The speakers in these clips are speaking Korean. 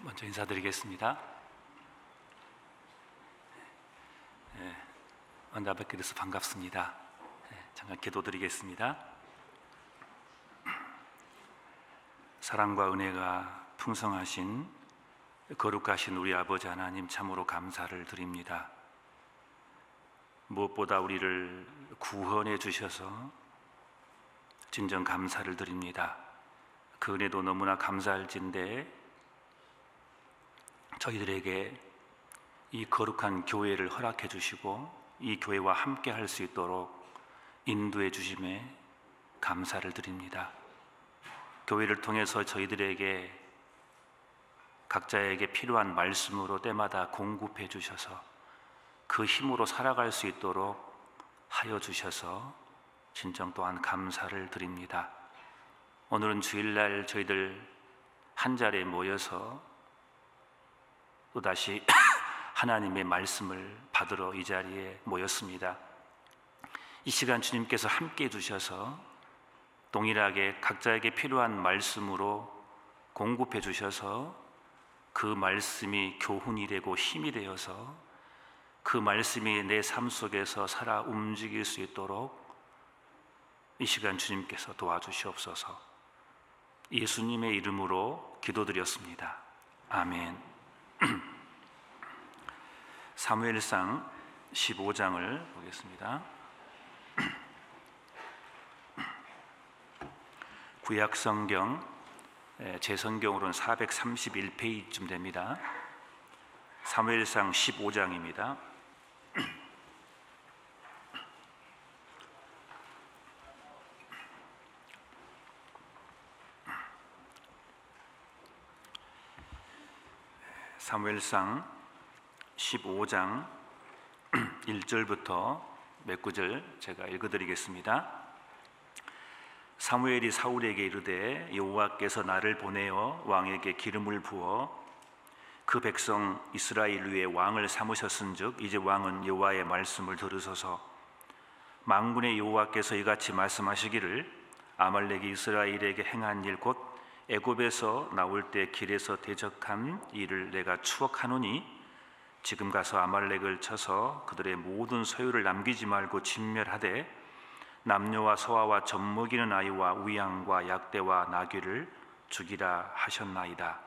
먼저 인사드리겠습니다. 만나 뵙게 돼서 반갑습니다. 잠깐 기도드리겠습니다. 사랑과 은혜가 풍성하신 거룩하신 우리 아버지 하나님, 참으로 감사를 드립니다. 무엇보다 우리를 구원해 주셔서 진정 감사를 드립니다. 그 은혜도 너무나 감사할진데 저희들에게 이 거룩한 교회를 허락해 주시고 이 교회와 함께 할 수 있도록 인도해 주심에 감사를 드립니다. 교회를 통해서 저희들에게 각자에게 필요한 말씀으로 때마다 공급해 주셔서 그 힘으로 살아갈 수 있도록 하여 주셔서 진정 또한 감사를 드립니다. 오늘은 주일날 저희들 한 자리에 모여서 또다시 하나님의 말씀을 받으러 이 자리에 모였습니다. 이 시간 주님께서 함께 해주셔서 동일하게 각자에게 필요한 말씀으로 공급해 주셔서 그 말씀이 교훈이 되고 힘이 되어서 그 말씀이 내 삶 속에서 살아 움직일 수 있도록 이 시간 주님께서 도와주시옵소서. 예수님의 이름으로 기도드렸습니다. 아멘. 사무엘상 15장을 보겠습니다. 구약성경 제 성경으로는 431페이지쯤 됩니다. 사무엘상 15장입니다. 사무엘상 15장 1절부터 몇 구절 제가 읽어드리겠습니다. 사무엘이 사울에게 이르되 여호와께서 나를 보내어 왕에게 기름을 부어 그 백성 이스라엘 위에 왕을 삼으셨은즉 이제 왕은 여호와의 말씀을 들으소서. 만군의 여호와께서 이같이 말씀하시기를 아말렉이 이스라엘에게 행한 일 곧 애굽에서 나올 때 길에서 대적한 일을 내가 추억하노니 지금 가서 아말렉을 쳐서 그들의 모든 소유를 남기지 말고 진멸하되 남녀와 소아와 젖먹이는 아이와 우양과 약대와 나귀를 죽이라 하셨나이다.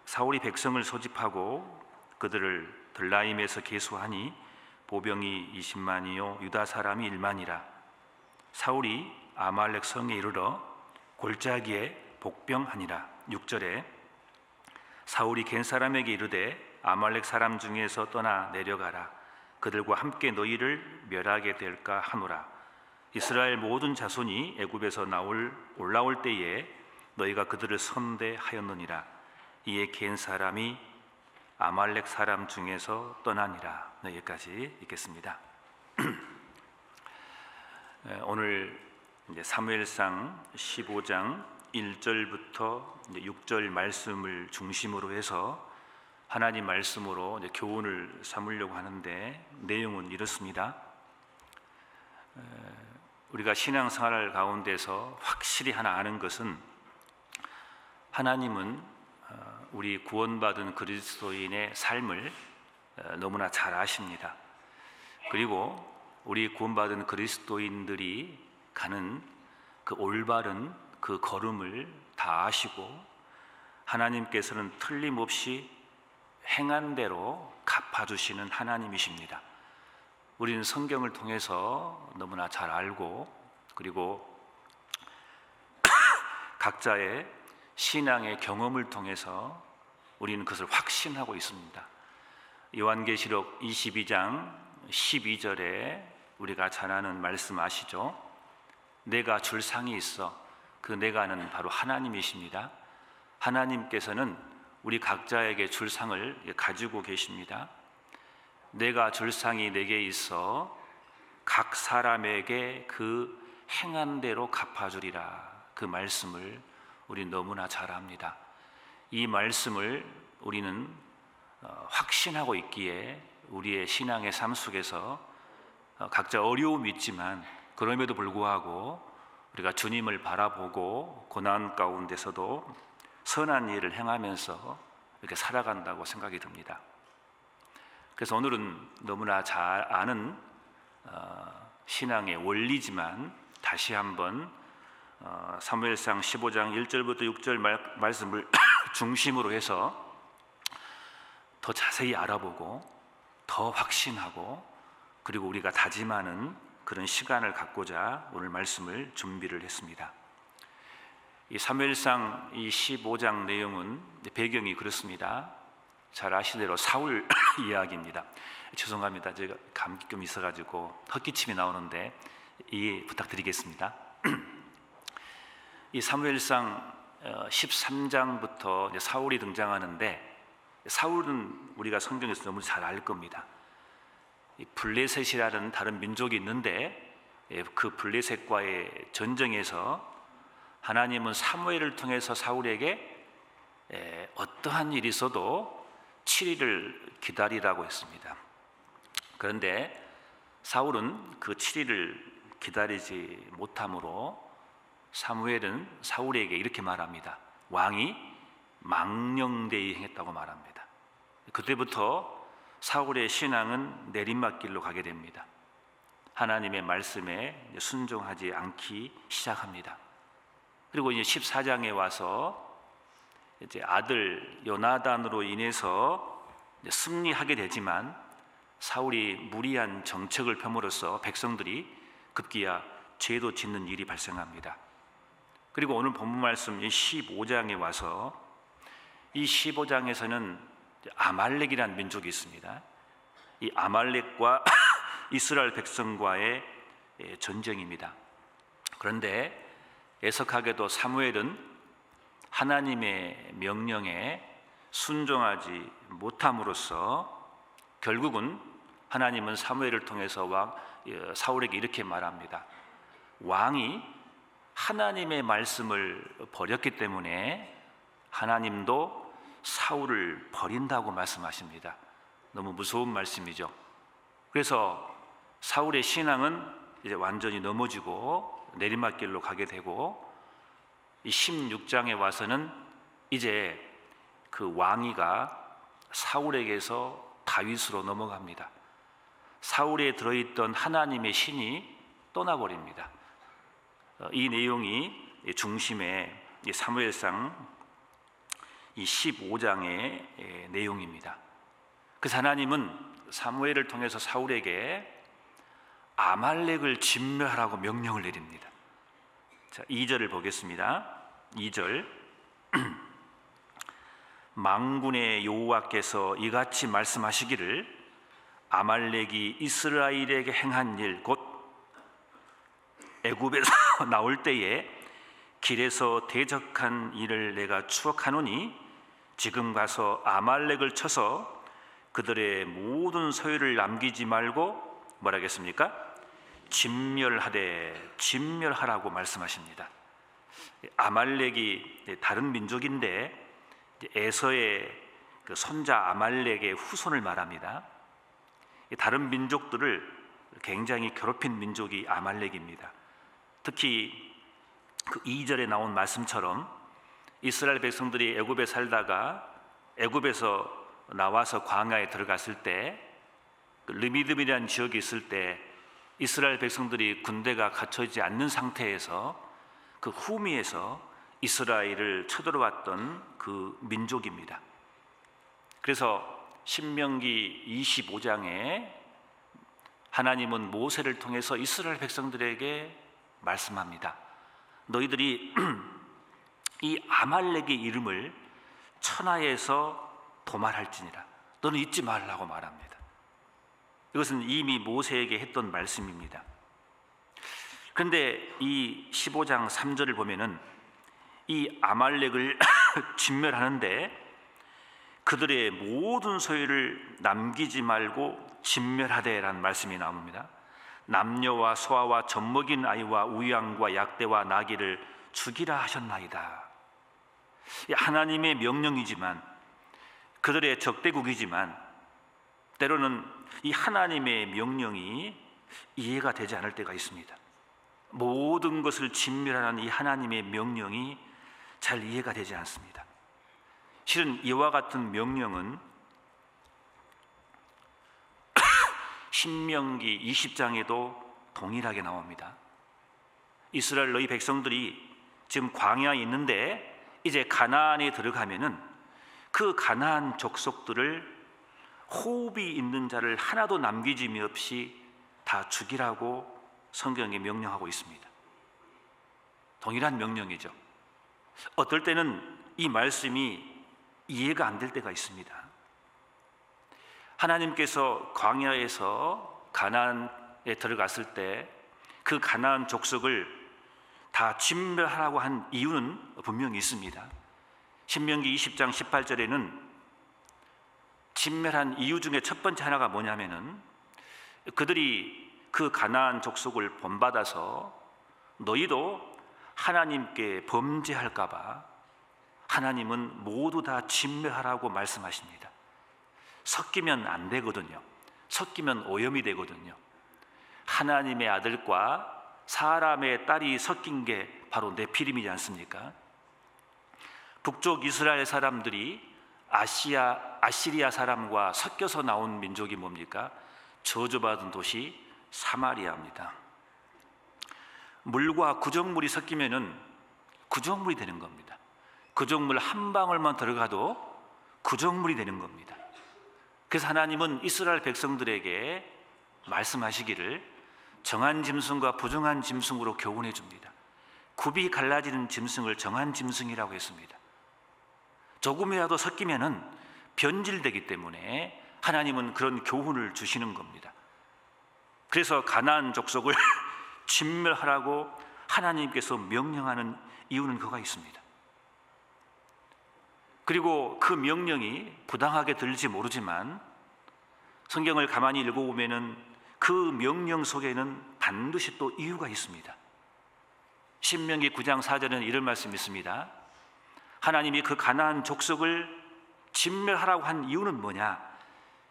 사울이 백성을 소집하고 그들을 들라임에서 계수하니 보병이 20만이요 유다 사람이 1만이라. 사울이 아말렉 성에 이르러 골짜기에 복병하니라. 6절에 사울이 겐 사람에게 이르되 아말렉 사람 중에서 떠나 내려가라. 그들과 함께 너희를 멸하게 될까 하노라. 이스라엘 모든 자손이 애굽에서 올라올 때에 너희가 그들을 선대하였느니라. 이에 겐 사람이 아말렉 사람 중에서 떠나니라. 여기까지 읽겠습니다. 오늘 사무엘상 15장 1절부터 6절 말씀을 중심으로 해서 하나님 말씀으로 교훈을 삼으려고 하는데 내용은 이렇습니다. 우리가 신앙생활 가운데서 확실히 하나 아는 것은 하나님은 우리 구원받은 그리스도인의 삶을 너무나 잘 아십니다. 그리고 우리 구원받은 그리스도인들이 가는 그 올바른 그 걸음을 다 아시고 하나님께서는 틀림없이 행한 대로 갚아주시는 하나님이십니다. 우리는 성경을 통해서 너무나 잘 알고 그리고 각자의 신앙의 경험을 통해서 우리는 그것을 확신하고 있습니다. 요한계시록 22장 12절에 우리가 잘 아는 말씀 아시죠? 내가 줄 상이 있어. 그 내가는 바로 하나님이십니다. 하나님께서는 우리 각자에게 줄 상을 가지고 계십니다. 내가 줄 상이 내게 있어 각 사람에게 그 행한 대로 갚아주리라. 그 말씀을 우리 너무나 잘 압니다. 이 말씀을 우리는 확신하고 있기에 우리의 신앙의 삶 속에서 각자 어려움이 있지만 그럼에도 불구하고 우리가 주님을 바라보고 고난 가운데서도 선한 일을 행하면서 이렇게 살아간다고 생각이 듭니다. 그래서 오늘은 너무나 잘 아는 신앙의 원리지만 다시 한번 사무엘상 15장 1절부터 6절 말씀을 중심으로 해서 더 자세히 알아보고 더 확신하고 그리고 우리가 다짐하는 그런 시간을 갖고자 오늘 말씀을 준비를 했습니다. 이 사무엘상 이 15장 내용은 배경이 그렇습니다. 잘 아시대로 사울 이야기입니다. 죄송합니다. 제가 감기 좀 있어가지고 헛기침이 나오는데 이해 부탁드리겠습니다. 이 사무엘상 13장부터 이제 사울이 등장하는데 사울은 우리가 성경에서 너무 잘 알 겁니다. 이 블레셋이라는 다른 민족이 있는데 그 블레셋과의 전쟁에서 하나님은 사무엘을 통해서 사울에게 어떠한 일이 있어도 7일을 기다리라고 했습니다. 그런데 사울은 그 7일을 기다리지 못함으로 사무엘은 사울에게 이렇게 말합니다. 왕이 망령되이 행했다고 말합니다. 그때부터 사울의 신앙은 내리막길로 가게 됩니다. 하나님의 말씀에 순종하지 않기 시작합니다. 그리고 이제 14장에 와서 이제 아들 요나단으로 인해서 승리하게 되지만 사울이 무리한 정책을 펴므로써 백성들이 급기야 죄도 짓는 일이 발생합니다. 그리고 오늘 본문 말씀 15장에 와서 이 15장에서는 아말렉이라는 민족이 있습니다. 이 아말렉과 이스라엘 백성과의 전쟁입니다. 그런데 애석하게도 사무엘은 하나님의 명령에 순종하지 못함으로써 결국은 하나님은 사무엘을 통해서 사울에게 이렇게 말합니다. 왕이 하나님의 말씀을 버렸기 때문에 하나님도 사울을 버린다고 말씀하십니다. 너무 무서운 말씀이죠. 그래서 사울의 신앙은 이제 완전히 넘어지고 내리막길로 가게 되고 이 16장에 와서는 이제 그 왕위가 사울에게서 다윗으로 넘어갑니다. 사울에 들어있던 하나님의 신이 떠나버립니다. 이 내용이 중심의 사무엘상 이 15장의 내용입니다. 그래서 하나님은 사무엘을 통해서 사울에게 아말렉을 진멸하라고 명령을 내립니다. 자, 2절을 보겠습니다. 2절 만군의 여호와께서 이같이 말씀하시기를 아말렉이 이스라엘에게 행한 일 곧 애굽에서 나올 때에 길에서 대적한 일을 내가 추억하노니 지금 가서 아말렉을 쳐서 그들의 모든 소유를 남기지 말고 뭐라 하겠습니까? 진멸하라고 말씀하십니다. 아말렉이 다른 민족인데 에서의 그 손자 아말렉의 후손을 말합니다. 다른 민족들을 굉장히 괴롭힌 민족이 아말렉입니다. 특히 그 2절에 나온 말씀처럼 이스라엘 백성들이 애굽에 살다가 애굽에서 나와서 광야에 들어갔을 때 르비딤이라는 지역에 있을 때 이스라엘 백성들이 군대가 갖춰지지 않는 상태에서 그 후미에서 이스라엘을 쳐들어왔던 그 민족입니다. 그래서 신명기 25장에 하나님은 모세를 통해서 이스라엘 백성들에게 말씀합니다. 너희들이 이 아말렉의 이름을 천하에서 도말할지니라. 너는 잊지 말라고 말합니다. 이것은 이미 모세에게 했던 말씀입니다. 그런데 이 15장 3절을 보면은 이 아말렉을 진멸하는데 그들의 모든 소유를 남기지 말고 진멸하되라는 말씀이 나옵니다. 남녀와 소아와 젖먹인 아이와 우양과 약대와 나귀를 죽이라 하셨나이다. 하나님의 명령이지만 그들의 적대국이지만 때로는 이 하나님의 명령이 이해가 되지 않을 때가 있습니다. 모든 것을 진멸하는 이 하나님의 명령이 잘 이해가 되지 않습니다. 실은 이와 같은 명령은 신명기 20장에도 동일하게 나옵니다. 이스라엘 너희 백성들이 지금 광야에 있는데 이제 가나안에 들어가면은 그 가나안 족속들을 호흡이 있는 자를 하나도 남기짐이 없이 다 죽이라고 성경에 명령하고 있습니다. 동일한 명령이죠. 어떨 때는 이 말씀이 이해가 안 될 때가 있습니다. 하나님께서 광야에서 가나안에 들어갔을 때 그 가나안 족속을 다 진멸하라고 한 이유는 분명히 있습니다. 신명기 20장 18절에는 진멸한 이유 중에 첫 번째 하나가 뭐냐면은 그들이 그 가나안 족속을 본받아서 너희도 하나님께 범죄할까 봐 하나님은 모두 다 진멸하라고 말씀하십니다. 섞이면 안 되거든요. 섞이면 오염이 되거든요. 하나님의 아들과 사람의 딸이 섞인 게 바로 네피림이지 않습니까? 북쪽 이스라엘 사람들이 아시리아 사람과 섞여서 나온 민족이 뭡니까? 저주받은 도시 사마리아입니다. 물과 구정물이 섞이면은 구정물이 되는 겁니다. 구정물 한 방울만 들어가도 구정물이 되는 겁니다. 그래서 하나님은 이스라엘 백성들에게 말씀하시기를 정한 짐승과 부정한 짐승으로 교훈해 줍니다. 굽이 갈라지는 짐승을 정한 짐승이라고 했습니다. 조금이라도 섞이면은 변질되기 때문에 하나님은 그런 교훈을 주시는 겁니다. 그래서 가나안 족속을 진멸하라고 하나님께서 명령하는 이유는 그가 있습니다. 그리고 그 명령이 부당하게 들릴지 모르지만 성경을 가만히 읽어보면은 그 명령 속에는 반드시 또 이유가 있습니다. 신명기 9장 4절에는 이런 말씀이 있습니다. 하나님이 그 가나안 족속을 진멸하라고 한 이유는 뭐냐?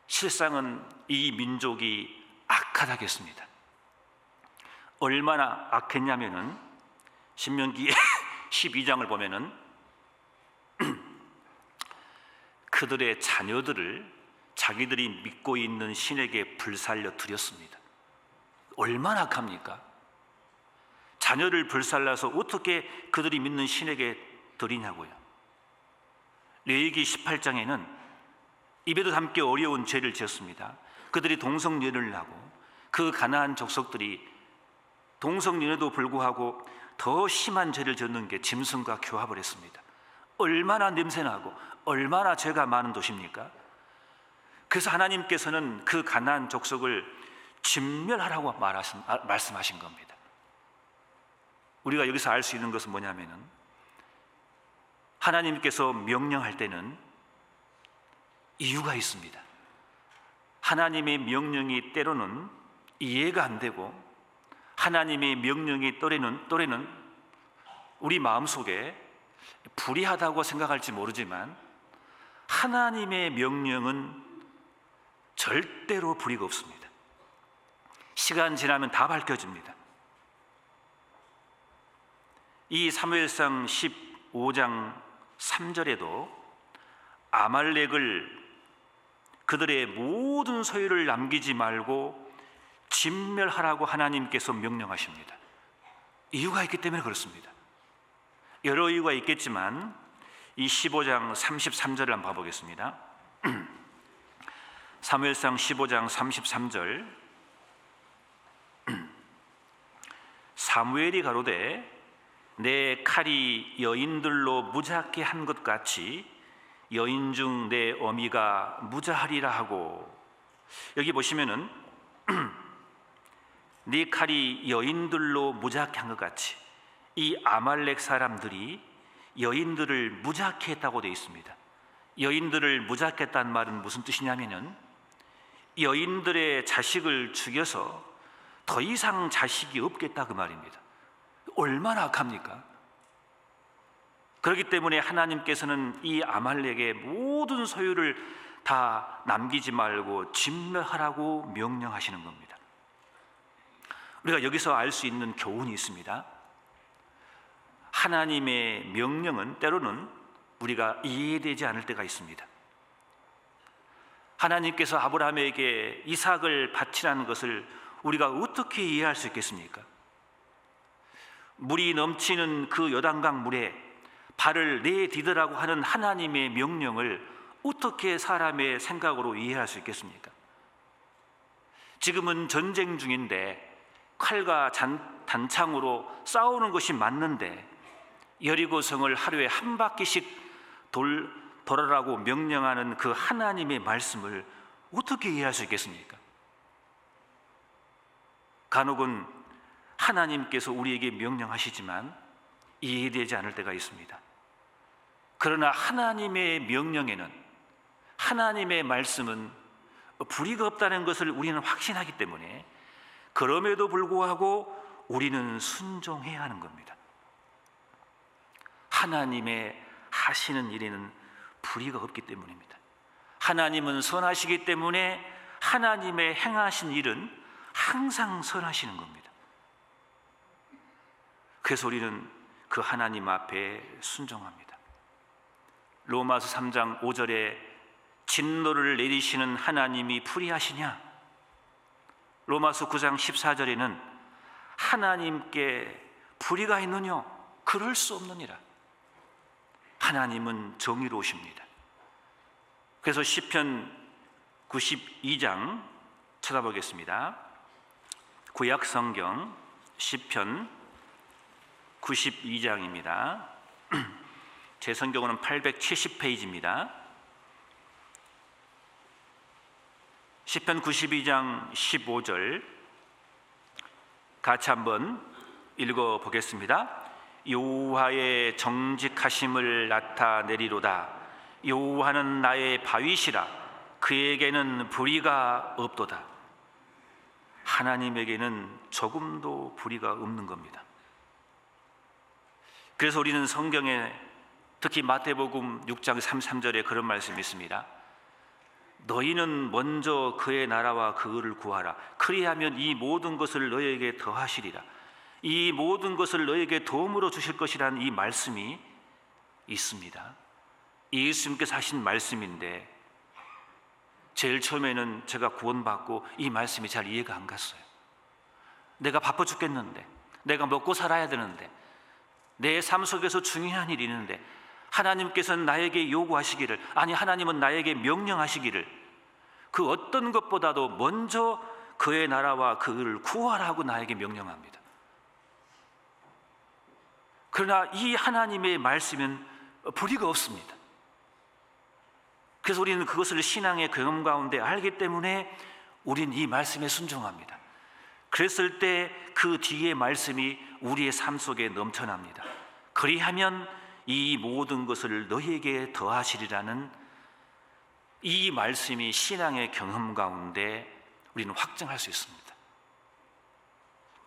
실상은 이 민족이 악하다겠습니다. 얼마나 악했냐면은 신명기 12장을 보면은 그들의 자녀들을 자기들이 믿고 있는 신에게 불살려 드렸습니다. 얼마나 악합니까? 자녀를 불살라서 어떻게 그들이 믿는 신에게 드리냐고요. 레위기 18장에는 입에도 담기 어려운 죄를 지었습니다. 그들이 동성연애를 하고 그 가나안 족속들이 동성연애도 불구하고 더 심한 죄를 짓는 게 짐승과 교합을 했습니다. 얼마나 냄새나고 얼마나 죄가 많은 도시입니까? 그래서 하나님께서는 그 가나안 족속을 진멸하라고 말씀하신 겁니다. 우리가 여기서 알 수 있는 것은 뭐냐면은 하나님께서 명령할 때는 이유가 있습니다. 하나님의 명령이 때로는 이해가 안 되고 하나님의 명령이 또래는 우리 마음속에 불의하다고 생각할지 모르지만 하나님의 명령은 절대로 불의가 없습니다. 시간 지나면 다 밝혀집니다. 이 사무엘상 15장 3절에도 아말렉을 그들의 모든 소유를 남기지 말고 진멸하라고 하나님께서 명령하십니다. 이유가 있기 때문에 그렇습니다. 여러 이유가 있겠지만 이 15장 33절을 한번 봐보겠습니다. 사무엘상 15장 33절 사무엘이 가로되 내 칼이 여인들로 무자하게 한 것 같이 여인 중 내 어미가 무자하리라 하고, 여기 보시면은 네 칼이 여인들로 무자하게 한 것 같이 이 아말렉 사람들이 여인들을 무자하게 했다고 되어 있습니다. 여인들을 무자하게 했다는 말은 무슨 뜻이냐면은 여인들의 자식을 죽여서 더 이상 자식이 없겠다 그 말입니다. 얼마나 악합니까? 그렇기 때문에 하나님께서는 이 아말렉의 모든 소유를 다 남기지 말고 진멸하라고 명령하시는 겁니다. 우리가 여기서 알 수 있는 교훈이 있습니다. 하나님의 명령은 때로는 우리가 이해되지 않을 때가 있습니다. 하나님께서 아브라함에게 이삭을 바치라는 것을 우리가 어떻게 이해할 수 있겠습니까? 물이 넘치는 그 요단강 물에 발을 내디디라고 하는 하나님의 명령을 어떻게 사람의 생각으로 이해할 수 있겠습니까? 지금은 전쟁 중인데 칼과 단창으로 싸우는 것이 맞는데 여리고성을 하루에 한 바퀴씩 돌아라고 명령하는 그 하나님의 말씀을 어떻게 이해할 수 있겠습니까? 간혹은 하나님께서 우리에게 명령하시지만 이해되지 않을 때가 있습니다. 그러나 하나님의 명령에는, 하나님의 말씀은 불의가 없다는 것을 우리는 확신하기 때문에 그럼에도 불구하고 우리는 순종해야 하는 겁니다. 하나님의 하시는 일에는 불의가 없기 때문입니다. 하나님은 선하시기 때문에 하나님의 행하신 일은 항상 선하시는 겁니다. 그래서 우리는 그 하나님 앞에 순종합니다. 로마서 3장 5절에 진노를 내리시는 하나님이 불의하시냐? 로마서 9장 14절에는 하나님께 불의가 있느냐? 그럴 수 없느니라. 하나님은 정의로우십니다. 그래서 시편 92장 찾아보겠습니다. 구약 성경 시편 92장입니다. 제 성경은 870페이지입니다. 시편 92장 15절 같이 한번 읽어보겠습니다. 여호와의 정직하심을 나타내리로다. 여호와는 나의 바위시라. 그에게는 불의가 없도다. 하나님에게는 조금도 불의가 없는 겁니다. 그래서 우리는 성경에 특히 마태복음 6장 33절에 그런 말씀이 있습니다. 너희는 먼저 그의 나라와 그 의를 구하라. 그리하면 이 모든 것을 너희에게 더하시리라. 이 모든 것을 너희에게 도움으로 주실 것이라는 이 말씀이 있습니다. 예수님께서 하신 말씀인데 제일 처음에는 제가 구원받고 이 말씀이 잘 이해가 안 갔어요. 내가 바빠 죽겠는데, 내가 먹고 살아야 되는데, 내 삶 속에서 중요한 일이 있는데 하나님께서는 나에게 요구하시기를, 아니 하나님은 나에게 명령하시기를 그 어떤 것보다도 먼저 그의 나라와 그 의를 구하라고 나에게 명령합니다. 그러나 이 하나님의 말씀은 불의가 없습니다. 그래서 우리는 그것을 신앙의 경험 가운데 알기 때문에 우리는 이 말씀에 순종합니다. 그랬을 때 그 뒤의 말씀이 우리의 삶 속에 넘쳐납니다. 그리하면 이 모든 것을 너희에게 더하시리라는 이 말씀이 신앙의 경험 가운데 우리는 확증할 수 있습니다.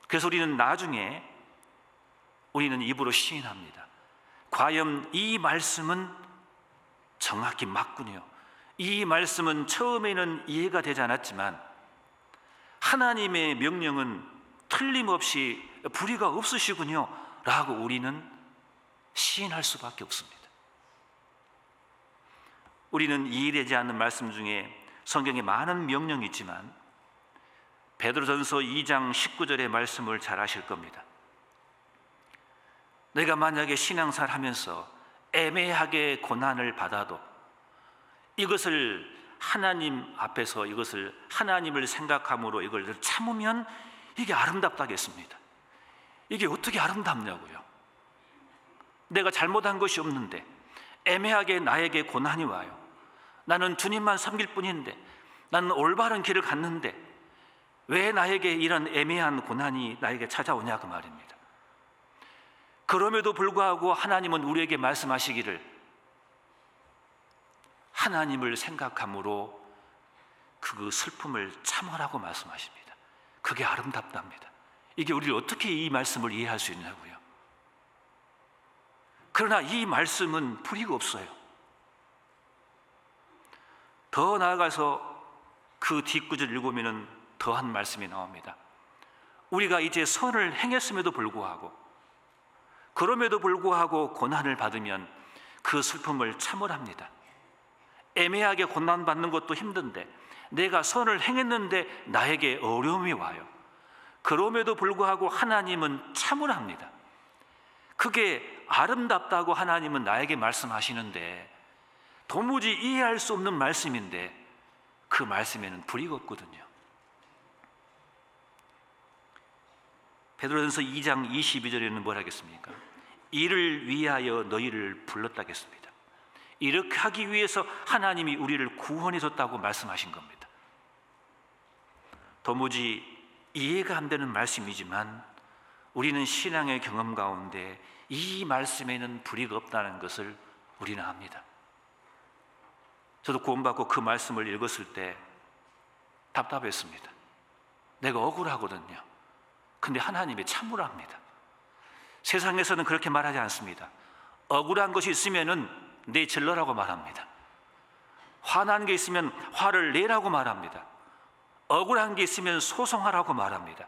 그래서 우리는 나중에 우리는 입으로 시인합니다. 과연 이 말씀은 정확히 맞군요. 이 말씀은 처음에는 이해가 되지 않았지만 하나님의 명령은 틀림없이 불의가 없으시군요 라고 우리는 시인할 수밖에 없습니다. 우리는 이해되지 않는 말씀 중에 성경에 많은 명령이 있지만 베드로전서 2장 19절의 말씀을 잘 아실 겁니다. 내가 만약에 신앙생활 하면서 애매하게 고난을 받아도 이것을 하나님 앞에서 이것을 하나님을 생각함으로 이걸 참으면 이게 아름답다겠습니다. 이게 어떻게 아름답냐고요. 내가 잘못한 것이 없는데 애매하게 나에게 고난이 와요. 나는 주님만 섬길 뿐인데, 나는 올바른 길을 갔는데 왜 나에게 이런 애매한 고난이 나에게 찾아오냐 그 말입니다. 그럼에도 불구하고 하나님은 우리에게 말씀하시기를 하나님을 생각함으로 그 슬픔을 참으라고 말씀하십니다. 그게 아름답답니다. 이게 우리를 어떻게 이 말씀을 이해할 수 있냐고요. 그러나 이 말씀은 불의가 없어요. 더 나아가서 그 뒷구절 읽으면 더한 말씀이 나옵니다. 우리가 이제 선을 행했음에도 불구하고, 그럼에도 불구하고 고난을 받으면 그 슬픔을 참으랍니다. 애매하게 고난받는 것도 힘든데, 내가 선을 행했는데 나에게 어려움이 와요. 그럼에도 불구하고 하나님은 참으랍니다. 그게 아름답다고 하나님은 나에게 말씀하시는데, 도무지 이해할 수 없는 말씀인데 그 말씀에는 불이가 없거든요. 베드로전서 2장 22절에는 뭘 하겠습니까? 이를 위하여 너희를 불렀다겠습니다. 이렇게 하기 위해서 하나님이 우리를 구원해 줬다고 말씀하신 겁니다. 도무지 이해가 안 되는 말씀이지만 우리는 신앙의 경험 가운데 이 말씀에는 불이가 없다는 것을 우리는 압니다. 저도 구원받고 그 말씀을 읽었을 때 답답했습니다. 내가 억울하거든요. 근데 하나님이 참으랍니다. 세상에서는 그렇게 말하지 않습니다. 억울한 것이 있으면은 내질러라고 말합니다. 화난 게 있으면 화를 내라고 말합니다. 억울한 게 있으면 소송하라고 말합니다.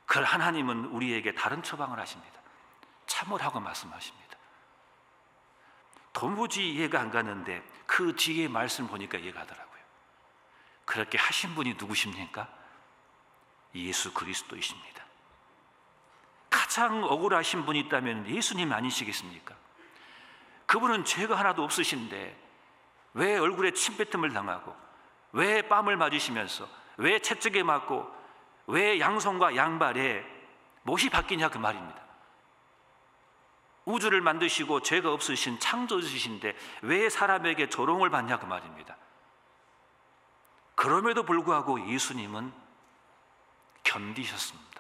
그걸 하나님은 우리에게 다른 처방을 하십니다. 참으라고 말씀하십니다. 도무지 이해가 안 가는데 그 뒤에 말씀 보니까 이해가 가더라고요. 그렇게 하신 분이 누구십니까? 예수 그리스도이십니다. 가장 억울하신 분이 있다면 예수님 아니시겠습니까? 그분은 죄가 하나도 없으신데 왜 얼굴에 침뱉음을 당하고, 왜 뺨을 맞으시면서, 왜 채찍에 맞고, 왜 양손과 양발에 못이 바뀌냐 그 말입니다. 우주를 만드시고 죄가 없으신 창조주신데 왜 사람에게 조롱을 받냐 그 말입니다. 그럼에도 불구하고 예수님은 견디셨습니다.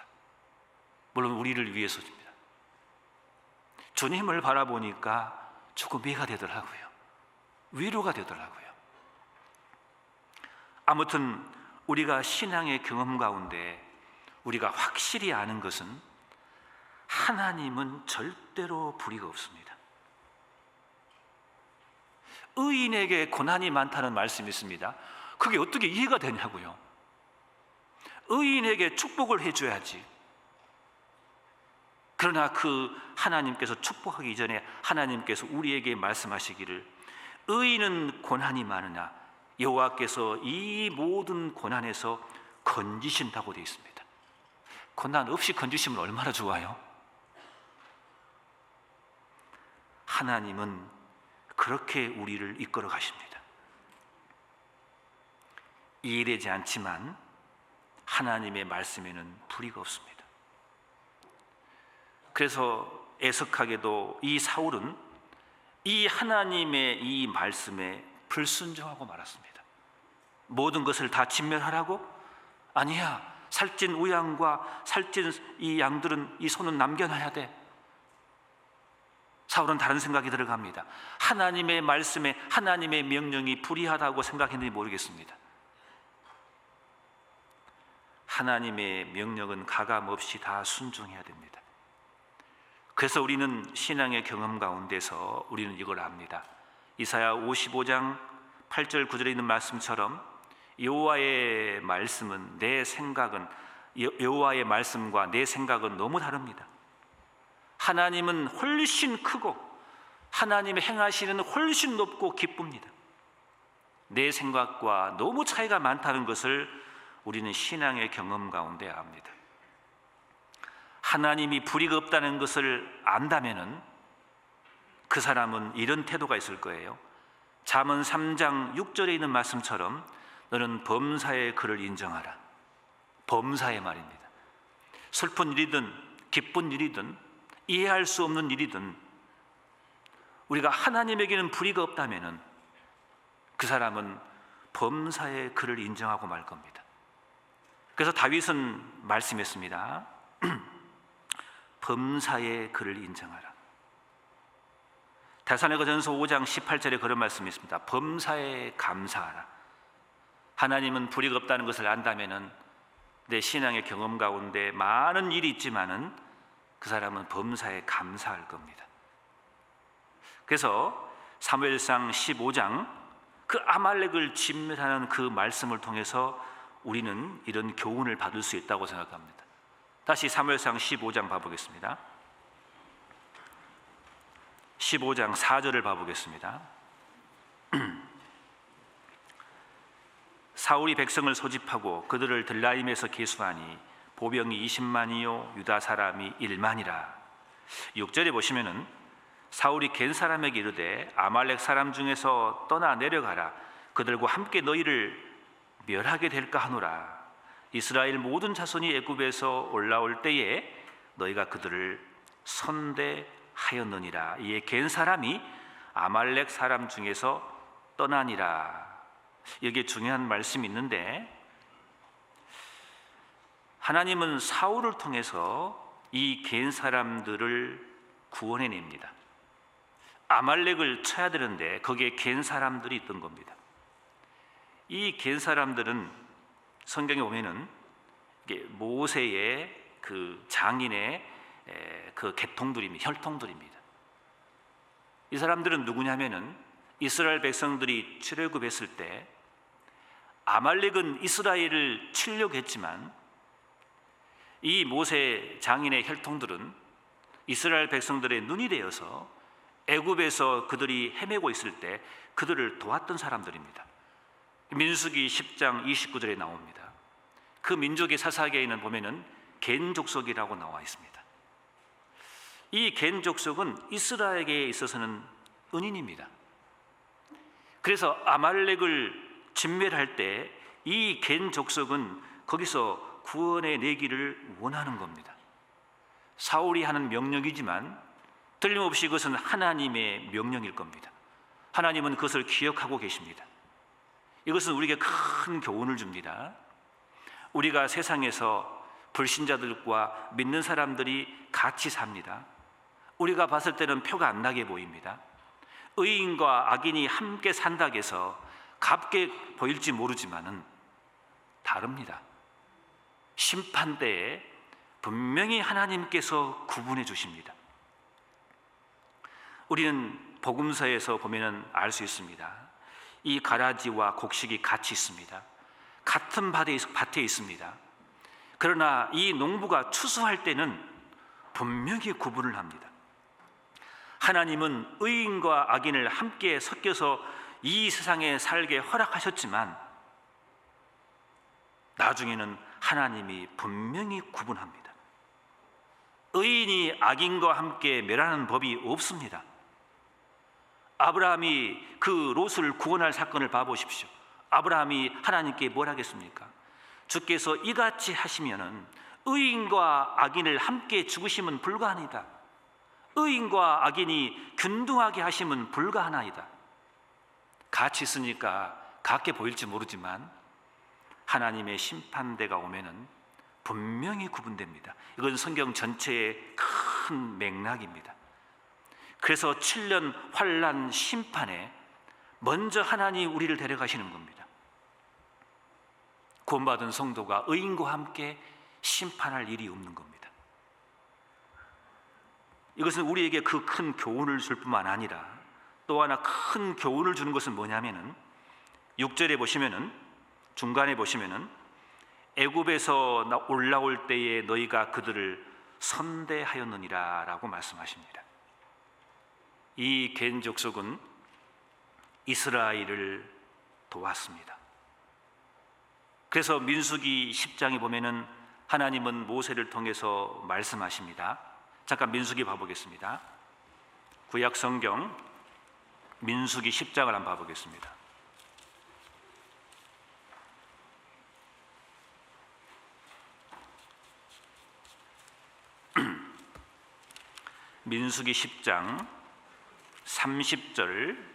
물론 우리를 위해서입니다. 주님을 바라보니까 조금 이해가 되더라고요. 위로가 되더라고요. 아무튼 우리가 신앙의 경험 가운데 우리가 확실히 아는 것은 하나님은 절대로 불의가 없습니다. 의인에게 고난이 많다는 말씀이 있습니다. 그게 어떻게 이해가 되냐고요. 의인에게 축복을 해줘야지. 그러나 그 하나님께서 축복하기 이전에 하나님께서 우리에게 말씀하시기를 의인은 고난이 많으나 여호와께서 이 모든 고난에서 건지신다고 되어 있습니다. 고난 없이 건지시면 얼마나 좋아요. 하나님은 그렇게 우리를 이끌어 가십니다. 이해되지 않지만 하나님의 말씀에는 불의가 없습니다. 그래서 애석하게도 이 사울은 이 하나님의 이 말씀에 불순종하고 말았습니다. 모든 것을 다 진멸하라고? 아니야, 살찐 우양과 살찐 이 양들은 이 손은 남겨놔야 돼. 사울은 다른 생각이 들어갑니다. 하나님의 말씀에 하나님의 명령이 불의하다고 생각했는지 모르겠습니다. 하나님의 명령은 가감없이 다 순종해야 됩니다. 그래서 우리는 신앙의 경험 가운데서 우리는 이걸 압니다. 이사야 55장 8절 9절에 있는 말씀처럼 여호와의 말씀은 내 생각은 여호와의 말씀과 내 생각은 너무 다릅니다. 하나님은 훨씬 크고 하나님의 행하시는 훨씬 높고 기쁩니다. 내 생각과 너무 차이가 많다는 것을 우리는 신앙의 경험 가운데 압니다. 하나님이 불의가 없다는 것을 안다면은 그 사람은 이런 태도가 있을 거예요. 잠언 3장 6절에 있는 말씀처럼 너는 범사의 그를 인정하라. 범사의 말입니다. 슬픈 일이든 기쁜 일이든 이해할 수 없는 일이든 우리가 하나님에게는 불의가 없다면은 그 사람은 범사의 그를 인정하고 말 겁니다. 그래서 다윗은 말씀했습니다. 범사의 그를 인정하라. 데살로니가전서 5장 18절에 그런 말씀이 있습니다. 범사에 감사하라. 하나님은 불의가 없다는 것을 안다면은 내 신앙의 경험 가운데 많은 일이 있지만은 그 사람은 범사에 감사할 겁니다. 그래서 사무엘상 15장 그 아말렉을 진멸하는 그 말씀을 통해서 우리는 이런 교훈을 받을 수 있다고 생각합니다. 다시 사무엘상 15장 봐보겠습니다. 15장 4절을 봐보겠습니다. 사울이 백성을 소집하고 그들을 들라임에서 계수하니 보병이 20만이요 유다 사람이 1만이라. 6절에 보시면은 사울이 겐 사람에게 이르되 아말렉 사람 중에서 떠나 내려가라. 그들과 함께 너희를 멸하게 될까 하노라. 이스라엘 모든 자손이 애굽에서 올라올 때에 너희가 그들을 선대하였느니라. 이에 겐 사람이 아말렉 사람 중에서 떠나니라. 여기에 중요한 말씀이 있는데, 하나님은 사울을 통해서 이 겐 사람들을 구원해냅니다. 아말렉을 쳐야 되는데 거기에 겐 사람들이 있던 겁니다. 이 겐 사람들은 성경에 보면은 모세의 그 장인의 그 계통들입니다. 혈통들입니다. 이 사람들은 누구냐면은 이스라엘 백성들이 출애굽했을 때 아말렉은 이스라엘을 치려고 했지만 이 모세 장인의 혈통들은 이스라엘 백성들의 눈이 되어서 애굽에서 그들이 헤매고 있을 때 그들을 도왔던 사람들입니다. 민수기 10장 29절에 나옵니다. 그 민족의 사사기에는 보면은 겐 족속이라고 나와 있습니다. 이 겐 족속은 이스라엘에게 있어서는 은인입니다. 그래서 아말렉을 진멸할 때 이 겐 족속은 거기서 구원해 내기를 원하는 겁니다. 사울이 하는 명령이지만 틀림없이 그것은 하나님의 명령일 겁니다. 하나님은 그것을 기억하고 계십니다. 이것은 우리에게 큰 교훈을 줍니다. 우리가 세상에서 불신자들과 믿는 사람들이 같이 삽니다. 우리가 봤을 때는 표가 안 나게 보입니다. 의인과 악인이 함께 산다고 해서 값게 보일지 모르지만은 다릅니다. 심판대에 분명히 하나님께서 구분해 주십니다. 우리는 복음서에서 보면은 알 수 있습니다. 이 가라지와 곡식이 같이 있습니다. 같은 밭에 있습니다. 그러나 이 농부가 추수할 때는 분명히 구분을 합니다. 하나님은 의인과 악인을 함께 섞여서 이 세상에 살게 허락하셨지만 나중에는 하나님이 분명히 구분합니다. 의인이 악인과 함께 멸하는 법이 없습니다. 아브라함이 그 롯을 구원할 사건을 봐보십시오. 아브라함이 하나님께 뭘 하겠습니까? 주께서 이같이 하시면은 의인과 악인을 함께 죽으시면 불가하나이다. 의인과 악인이 균등하게 하시면 불가하나이다. 같이 있으니까 같게 보일지 모르지만 하나님의 심판대가 오면은 분명히 구분됩니다. 이건 성경 전체의 큰 맥락입니다. 그래서 7년 환난 심판에 먼저 하나님 우리를 데려가시는 겁니다. 구원받은 성도가 의인과 함께 심판할 일이 없는 겁니다. 이것은 우리에게 그 큰 교훈을 줄 뿐만 아니라 또 하나 큰 교훈을 주는 것은 뭐냐면은 6절에 보시면은 중간에 보시면은 애굽에서 올라올 때에 너희가 그들을 선대하였느니라 라고 말씀하십니다. 이 겐 족속은 이스라엘을 도왔습니다. 그래서 민수기 10장에 보면은 하나님은 모세를 통해서 말씀하십니다. 잠깐 민수기 봐보겠습니다. 구약 성경 민수기 10장을 한번 봐보겠습니다. 민수기 10장 30절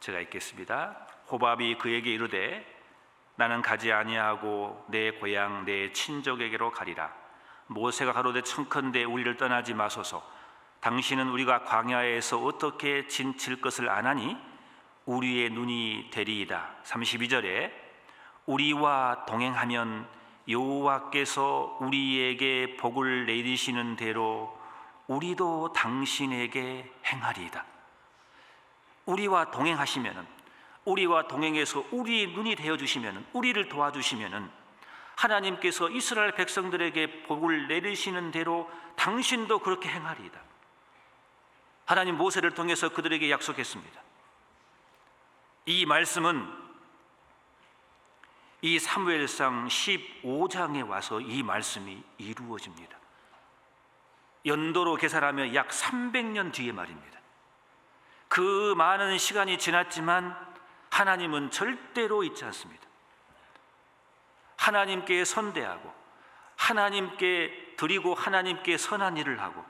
제가 읽겠습니다. 호밥이 그에게 이르되 나는 가지 아니하고 내 고향 내 친족에게로 가리라. 모세가 가로되 청컨대 우리를 떠나지 마소서. 당신은 우리가 광야에서 어떻게 진칠 것을 아나니 우리의 눈이 되리이다. 32절에 우리와 동행하면 여호와께서 우리에게 복을 내리시는 대로 우리도 당신에게 행하리이다. 우리와 동행하시면은, 우리와 동행해서 우리의 눈이 되어 주시면은, 우리를 도와주시면은 하나님께서 이스라엘 백성들에게 복을 내리시는 대로 당신도 그렇게 행하리이다. 하나님 모세를 통해서 그들에게 약속했습니다. 이 말씀은 이 사무엘상 15장에 와서 이 말씀이 이루어집니다. 연도로 계산하면 약 300년 뒤의 말입니다. 그 많은 시간이 지났지만 하나님은 절대로 잊지 않습니다. 하나님께 선대하고 하나님께 드리고 하나님께 선한 일을 하고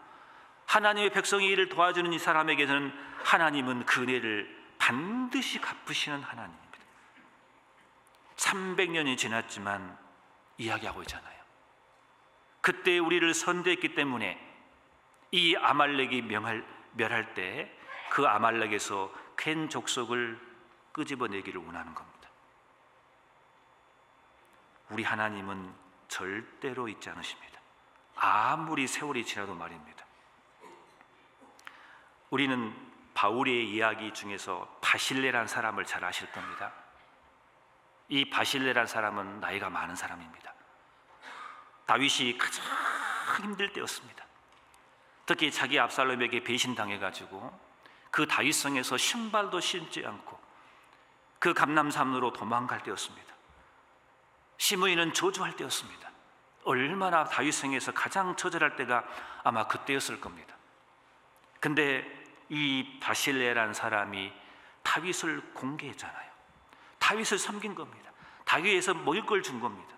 하나님의 백성의 일을 도와주는 이 사람에게는 하나님은 그 은혜를 반드시 갚으시는 하나님입니다. 300년이 지났지만 이야기하고 있잖아요. 그때 우리를 선대했기 때문에 이 아말렉이 멸할 때 그 아말렉에서 캔 족속을 끄집어내기를 원하는 겁니다. 우리 하나님은 절대로 잊지 않으십니다. 아무리 세월이 지나도 말입니다. 우리는 바울의 이야기 중에서 바실레란 사람을 잘 아실 겁니다. 이 바실레란 사람은 나이가 많은 사람입니다. 다윗이 가장 힘들 때였습니다. 특히 자기 압살롬에게 배신당해가지고 그 다윗성에서 신발도 신지 않고 그 감람산으로 도망갈 때였습니다. 시므이는 저주할 때였습니다. 얼마나 다윗성에서 가장 처절할 때가 아마 그때였을 겁니다. 근데 이 바실레란 사람이 다윗을 공개했잖아요. 다윗을 섬긴 겁니다. 다윗에서 먹을 걸 준 겁니다.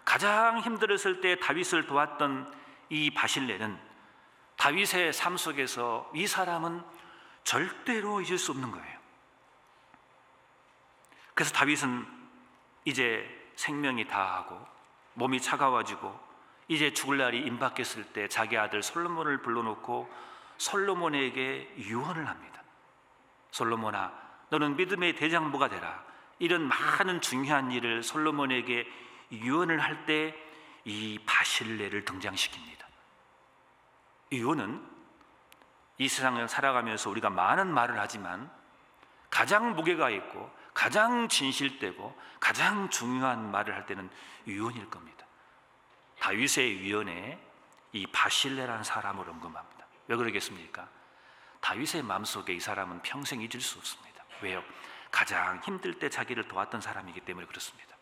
가장 힘들었을 때 다윗을 도왔던 이 바실레는 다윗의 삶 속에서 이 사람은 절대로 잊을 수 없는 거예요. 그래서 다윗은 이제 생명이 다하고 몸이 차가워지고 이제 죽을 날이 임박했을 때 자기 아들 솔로몬을 불러놓고 솔로몬에게 유언을 합니다. 솔로몬아, 너는 믿음의 대장부가 되라. 이런 많은 중요한 일을 솔로몬에게 유언을 할 때 이 바실레를 등장시킵니다. 유언은 이 세상을 살아가면서 우리가 많은 말을 하지만 가장 무게가 있고 가장 진실되고 가장 중요한 말을 할 때는 유언일 겁니다. 다윗의 유언에 이 바실레라는 사람을 언급합니다. 왜 그러겠습니까? 다윗의 마음속에 이 사람은 평생 잊을 수 없습니다. 왜요? 가장 힘들 때 자기를 도왔던 사람이기 때문에 그렇습니다.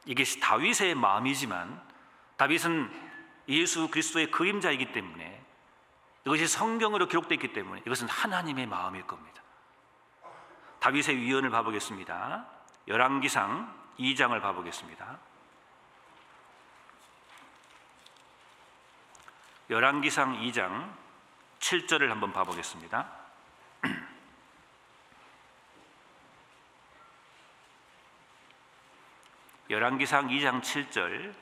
이게 다윗의 마음이지만 다윗은 예수 그리스도의 그림자이기 때문에 이것이 성경으로 기록되어 있기 때문에 이것은 하나님의 마음일 겁니다. 다윗의 위언을 봐보겠습니다. 열왕기상 2장을 봐보겠습니다. 열왕기상 2장 7절을 한번 봐보겠습니다. 열왕기상 2장 7절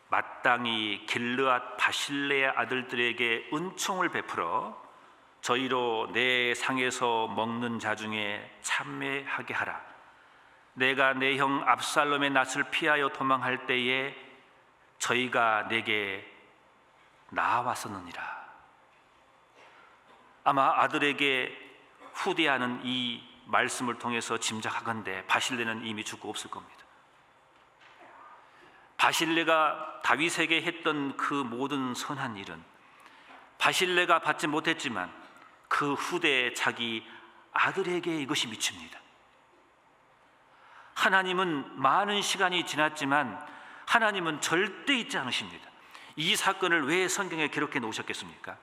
마땅히 길르앗 바실레의 아들들에게 은총을 베풀어 저희로 내 상에서 먹는 자 중에 참매하게 하라. 내가 내 형 압살롬의 낯을 피하여 도망할 때에 저희가 내게 나아왔었느니라. 아마 아들에게 후대하는 이 말씀을 통해서 짐작하건대 바실레는 이미 죽고 없을 겁니다. 바실레가 다윗에게 했던 그 모든 선한 일은 바실레가 받지 못했지만 그 후대에 자기 아들에게 이것이 미칩니다. 하나님은 많은 시간이 지났지만 하나님은 절대 잊지 않으십니다. 이 사건을 왜 성경에 기록해 놓으셨겠습니까?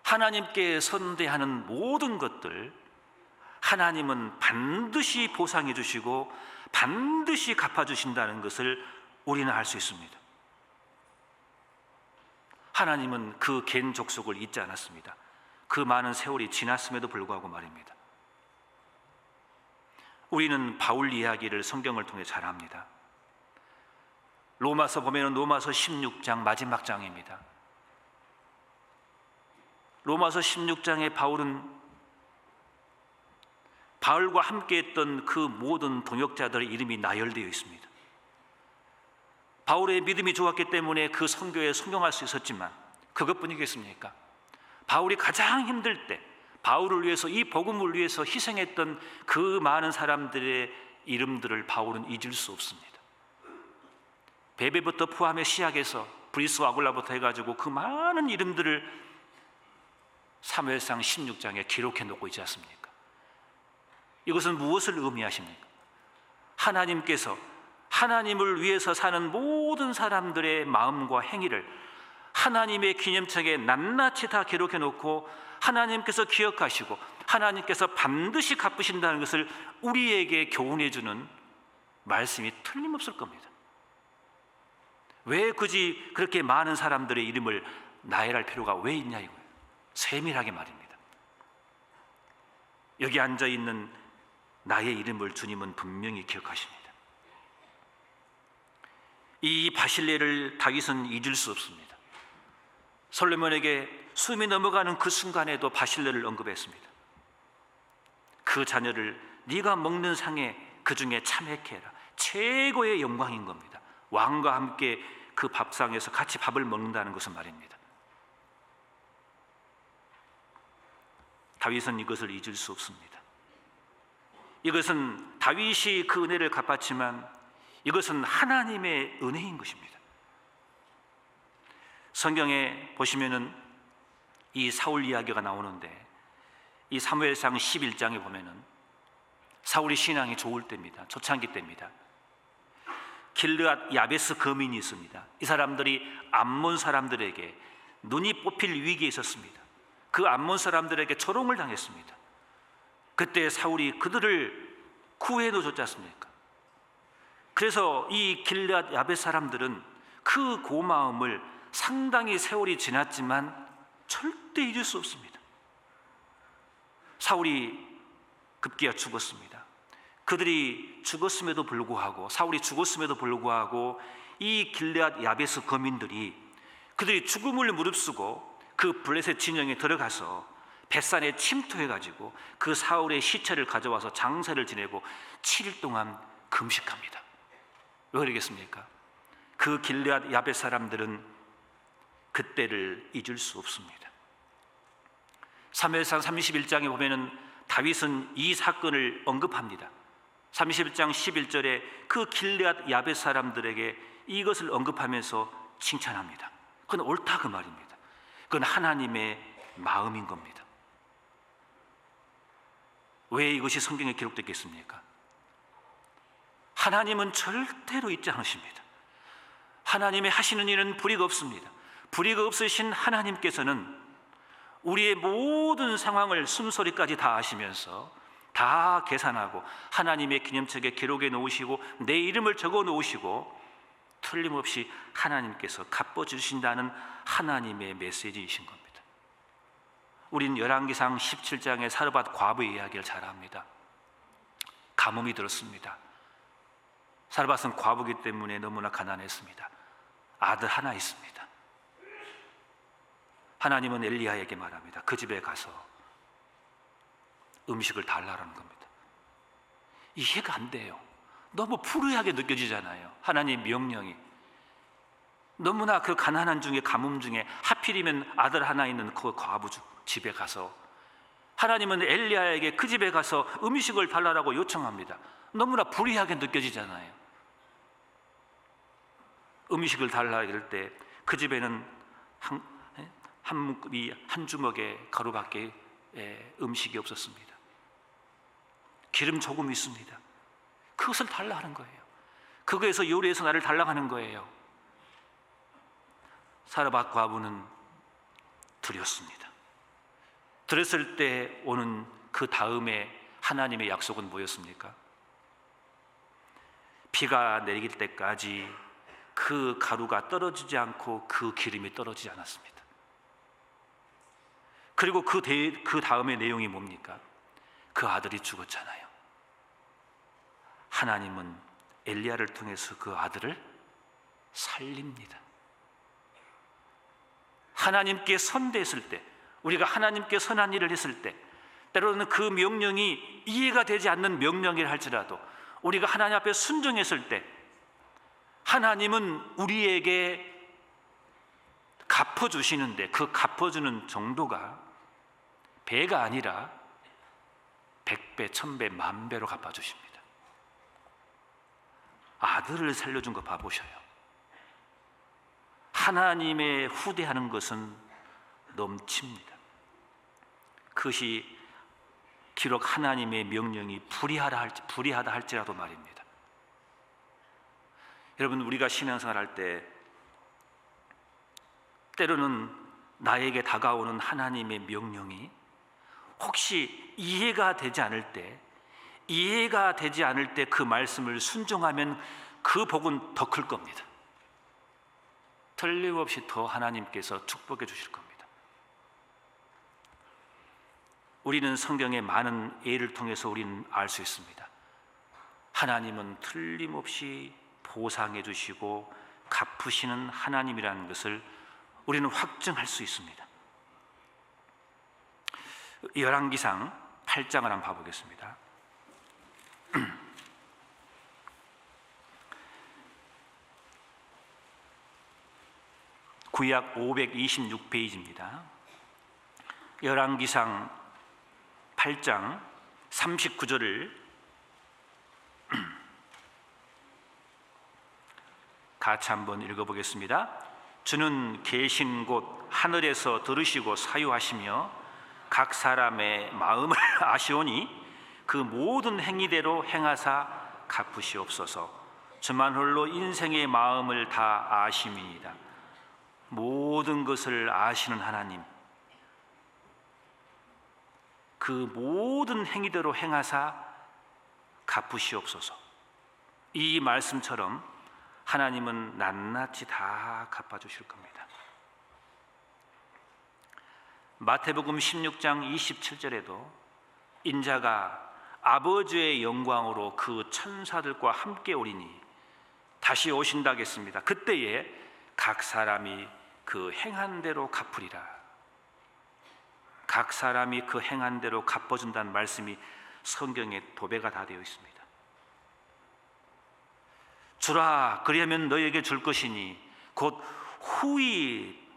하나님께 선대하는 모든 것들 하나님은 반드시 보상해 주시고 반드시 갚아주신다는 것을 우리는 알 수 있습니다. 하나님은 그 갠 족속을 잊지 않았습니다. 그 많은 세월이 지났음에도 불구하고 말입니다. 우리는 바울 이야기를 성경을 통해 잘 압니다. 로마서 보면 로마서 16장 마지막 장입니다. 로마서 16장에 바울과 함께했던 그 모든 동역자들의 이름이 나열되어 있습니다. 바울의 믿음이 좋았기 때문에 그 선교에 순종할 수 있었지만 그것뿐이겠습니까? 바울이 가장 힘들 때, 바울을 위해서, 이 복음을 위해서 희생했던 그 많은 사람들의 이름들을 바울은 잊을 수 없습니다. 베베부터 포함해 시작해서 브리스와 아굴라부터 해가지고 그 많은 이름들을 사무엘상 16장에 기록해 놓고 있지 않습니까? 이것은 무엇을 의미하십니까? 하나님께서 하나님을 위해서 사는 모든 사람들의 마음과 행위를 하나님의 기념책에 낱낱이 다 기록해 놓고 하나님께서 기억하시고 하나님께서 반드시 갚으신다는 것을 우리에게 교훈해 주는 말씀이 틀림없을 겁니다. 왜 굳이 그렇게 많은 사람들의 이름을 나열할 필요가 왜 있냐 이거예요. 세밀하게 말입니다. 여기 앉아있는 나의 이름을 주님은 분명히 기억하십니다. 이 바실레를 다윗은 잊을 수 없습니다. 솔로몬에게 숨이 넘어가는 그 순간에도 바실레를 언급했습니다. 그 자녀를 네가 먹는 상에 그 중에 참회케 해라. 최고의 영광인 겁니다. 왕과 함께 그 밥상에서 같이 밥을 먹는다는 것은 말입니다. 다윗은 이것을 잊을 수 없습니다. 이것은 다윗이 그 은혜를 갚았지만 이것은 하나님의 은혜인 것입니다. 성경에 보시면은 이 사울 이야기가 나오는데 이 사무엘상 11장에 보면은 사울이 신앙이 좋을 때입니다. 초창기 때입니다. 길르앗 야베스 거민이 있습니다. 이 사람들이 암몬 사람들에게 눈이 뽑힐 위기에 있었습니다. 그 암몬 사람들에게 조롱을 당했습니다. 그때 사울이 그들을 구해 놓으셨지 않습니까? 그래서 이 길르앗 야베스 사람들은 그 고마움을 상당히 세월이 지났지만 절대 잊을 수 없습니다. 사울이 급기야 죽었습니다. 그들이 죽었음에도 불구하고 사울이 죽었음에도 불구하고 이 길르앗 야베스 거민들이 그들이 죽음을 무릅쓰고 그 블레셋 진영에 들어가서 벳산에 침투해가지고 그 사울의 시체를 가져와서 장사를 지내고 7일 동안 금식합니다. 왜 그러겠습니까? 그 길르앗 야베스 사람들은 그때를 잊을 수 없습니다. 사무엘상 31장에 보면은 다윗은 이 사건을 언급합니다. 31장 11절에 그 길르앗 야베스 사람들에게 이것을 언급하면서 칭찬합니다. 그건 옳다 그 말입니다. 그건 하나님의 마음인 겁니다. 왜 이것이 성경에 기록됐겠습니까? 하나님은 절대로 잊지 않으십니다. 하나님의 하시는 일은 불의가 없습니다. 불의가 없으신 하나님께서는 우리의 모든 상황을 숨소리까지 다 아시면서 다 계산하고 하나님의 기념책에 기록해 놓으시고 내 이름을 적어 놓으시고 틀림없이 하나님께서 갚아주신다는 하나님의 메시지이신 겁니다. 우린 열왕기상 17장의 사르밧 과부의 이야기를 잘 압니다. 가뭄이 들었습니다. 사르밧은 과부기 때문에 너무나 가난했습니다. 아들 하나 있습니다. 하나님은 엘리야에게 말합니다. 그 집에 가서 음식을 달라라는 겁니다. 이해가 안 돼요. 너무 불의하게 느껴지잖아요. 하나님의 명령이. 너무나 그 가난한 중에 가뭄 중에 하필이면 아들 하나 있는 그 과부 집에 가서 하나님은 엘리야에게 그 집에 가서 음식을 달라고 요청합니다. 너무나 불의하게 느껴지잖아요. 음식을 달라 이럴 때 그 집에는 한 주먹의 가루밖에 음식이 없었습니다. 기름 조금 있습니다. 그것을 달라 하는 거예요. 그거에서 요리해서 나를 달라고 하는 거예요. 사르밧 과부는 두렵습니다. 들었을 때 오는 그 다음에 하나님의 약속은 뭐였습니까? 비가 내릴 때까지 그 가루가 떨어지지 않고 그 기름이 떨어지지 않았습니다. 그리고 그 다음의 내용이 뭡니까? 그 아들이 죽었잖아요. 하나님은 엘리야를 통해서 그 아들을 살립니다. 하나님께 선대했을 때, 우리가 하나님께 선한 일을 했을 때, 때로는 그 명령이 이해가 되지 않는 명령이라 할지라도 우리가 하나님 앞에 순종했을 때 하나님은 우리에게 갚아주시는데 그 갚아주는 정도가 배가 아니라 100배, 1000배, 10,000배로 갚아주십니다. 아들을 살려준 거 봐보셔요. 하나님의 후대하는 것은 넘칩니다. 그것이 기록 하나님의 명령이 불의하다 할지라도 말입니다. 여러분, 우리가 신앙생활 할 때 때로는 나에게 다가오는 하나님의 명령이 혹시 이해가 되지 않을 때 그 말씀을 순종하면 그 복은 더 클 겁니다. 틀림없이 더 하나님께서 축복해 주실 겁니다. 우리는 성경의 많은 예를 통해서 우리는 알 수 있습니다. 하나님은 틀림없이 보상해 주시고 갚으시는 하나님이라는 것을 우리는 확증할 수 있습니다. 열왕기상 8장을 한번 봐보겠습니다. 구약 526페이지입니다. 열왕기상 8장 39절을 같이 한번 읽어보겠습니다. 주는 계신 곳 하늘에서 들으시고 사유하시며 각 사람의 마음을 아시오니 그 모든 행위대로 행하사 갚으시옵소서. 주만 홀로 인생의 마음을 다 아심이니이다. 모든 것을 아시는 하나님, 그 모든 행위대로 행하사 갚으시옵소서. 이 말씀처럼 하나님은 낱낱이 다 갚아주실 겁니다. 마태복음 16장 27절에도 인자가 아버지의 영광으로 그 천사들과 함께 오리니 다시 오신다 하겠습니다. 그때에 각 사람이 그 행한 대로 갚으리라. 각 사람이 그 행한 대로 갚아준다는 말씀이 성경에 도배가 다 되어 있습니다. 주라, 그리하면 너에게 줄 것이니 곧 후히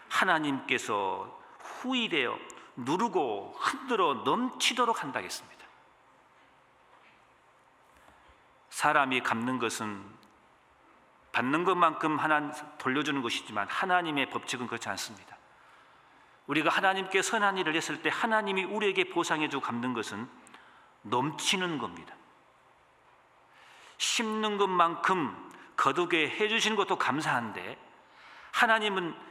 하나님께서 후히되어 누르고 흔들어 넘치도록 한다겠습니다. 사람이 갚는 것은 받는 것만큼 하나 돌려주는 것이지만 하나님의 법칙은 그렇지 않습니다. 우리가 하나님께 선한 일을 했을 때 하나님이 우리에게 보상해주고 갚는 것은 넘치는 겁니다. 심는 것만큼 거두게 해주시는 것도 감사한데 하나님은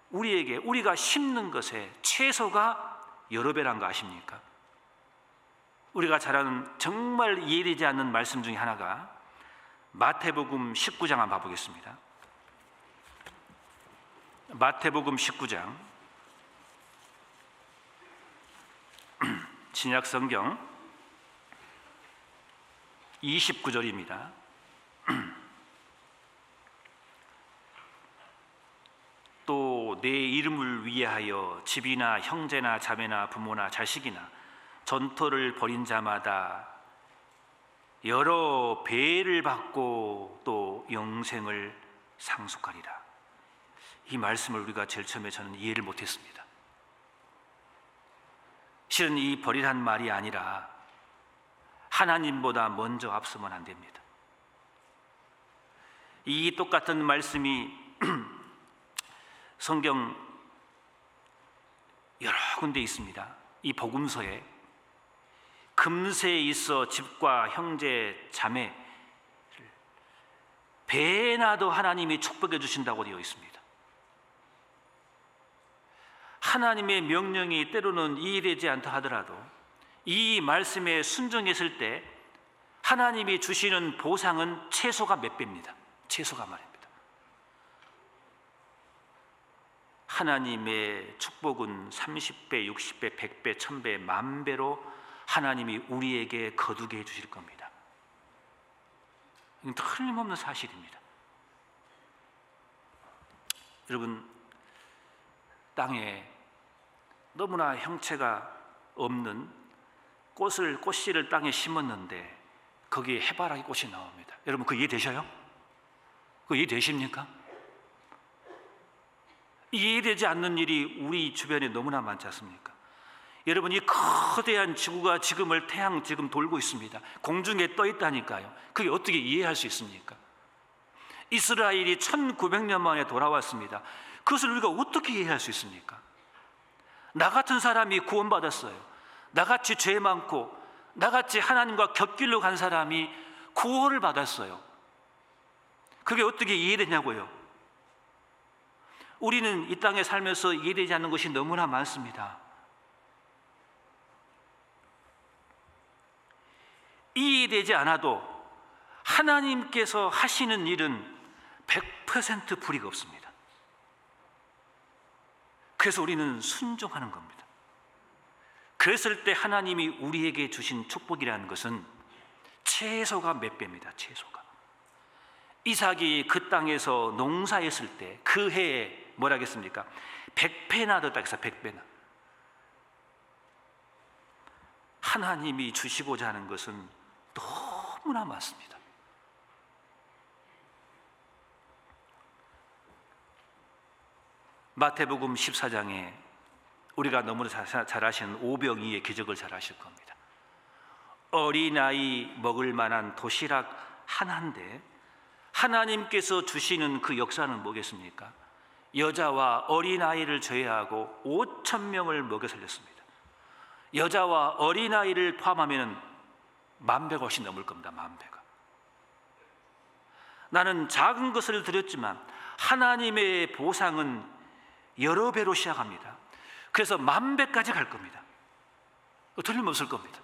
우리가 심는 것에 채소가 여러 배란 거 아십니까? 우리가 잘 아는 정말 이해되지 않는 말씀 중에 하나가 마태복음 19장 한번 봐보겠습니다. 마태복음 19장 신약성경 29절입니다. 또 내 이름을 위하여 집이나 형제나 자매나 부모나 자식이나 전토를 벌인 자마다 여러 배를 받고 또 영생을 상속하리라. 이 말씀을 우리가 제일 처음에 저는 이해를 못했습니다. 실은 이 벌이란 말이 아니라 하나님보다 먼저 앞서면 안 됩니다. 이 똑같은 말씀이 성경 여러 군데 있습니다. 이 복음서에 금세에 있어 집과 형제 자매 배나도 하나님이 축복해 주신다고 되어 있습니다. 하나님의 명령이 때로는 이해되지 않다 하더라도 이 말씀에 순종했을 때 하나님이 주시는 보상은 채소가 몇 배입니다. 채소가 말입니다. 하나님의 축복은 30배, 60배, 100배, 1000배, 10,000배로 하나님이 우리에게 거두게 해주실 겁니다. 이건 틀림없는 사실입니다. 여러분, 땅에 너무나 형체가 없는 꽃씨를 땅에 심었는데 거기에 해바라기 꽃이 나옵니다. 여러분, 그 이해되셔요? 그 이해되십니까? 이해되지 않는 일이 우리 주변에 너무나 많지 않습니까? 여러분, 이 거대한 지구가 지금을 태양 지금 돌고 있습니다. 공중에 떠 있다니까요. 그게 어떻게 이해할 수 있습니까? 이스라엘이 1900년 만에 돌아왔습니다. 그것을 우리가 어떻게 이해할 수 있습니까? 나 같은 사람이 구원받았어요. 나같이 죄 많고 나같이 하나님과 곁길로 간 사람이 구원을 받았어요. 그게 어떻게 이해되냐고요? 우리는 이 땅에 살면서 이해되지 않는 것이 너무나 많습니다. 이해되지 않아도 하나님께서 하시는 일은 100% 불이가 없습니다. 그래서 우리는 순종하는 겁니다. 그랬을 때 하나님이 우리에게 주신 축복이라는 것은 채소가 몇 배입니다. 채소가. 이삭이 그 땅에서 농사했을 때 그 해에 뭐라 하겠습니까? 100배나 더 따겠어. 100배나. 하나님이 주시고자 하는 것은 너무나 많습니다. 마태복음 14장에 우리가 너무나 잘 아시는 오병이의 기적을 잘 아실 겁니다. 어린아이 먹을 만한 도시락 하나인데 하나님께서 주시는 그 역사는 뭐겠습니까? 여자와 어린아이를 제외하고 5,000명을 먹여 살렸습니다. 여자와 어린아이를 포함하면 10,000배가 훨씬 넘을 겁니다. 10,000배가. 나는 작은 것을 드렸지만 하나님의 보상은 여러 배로 시작합니다. 그래서 10,000배까지 갈 겁니다. 틀림없을 겁니다.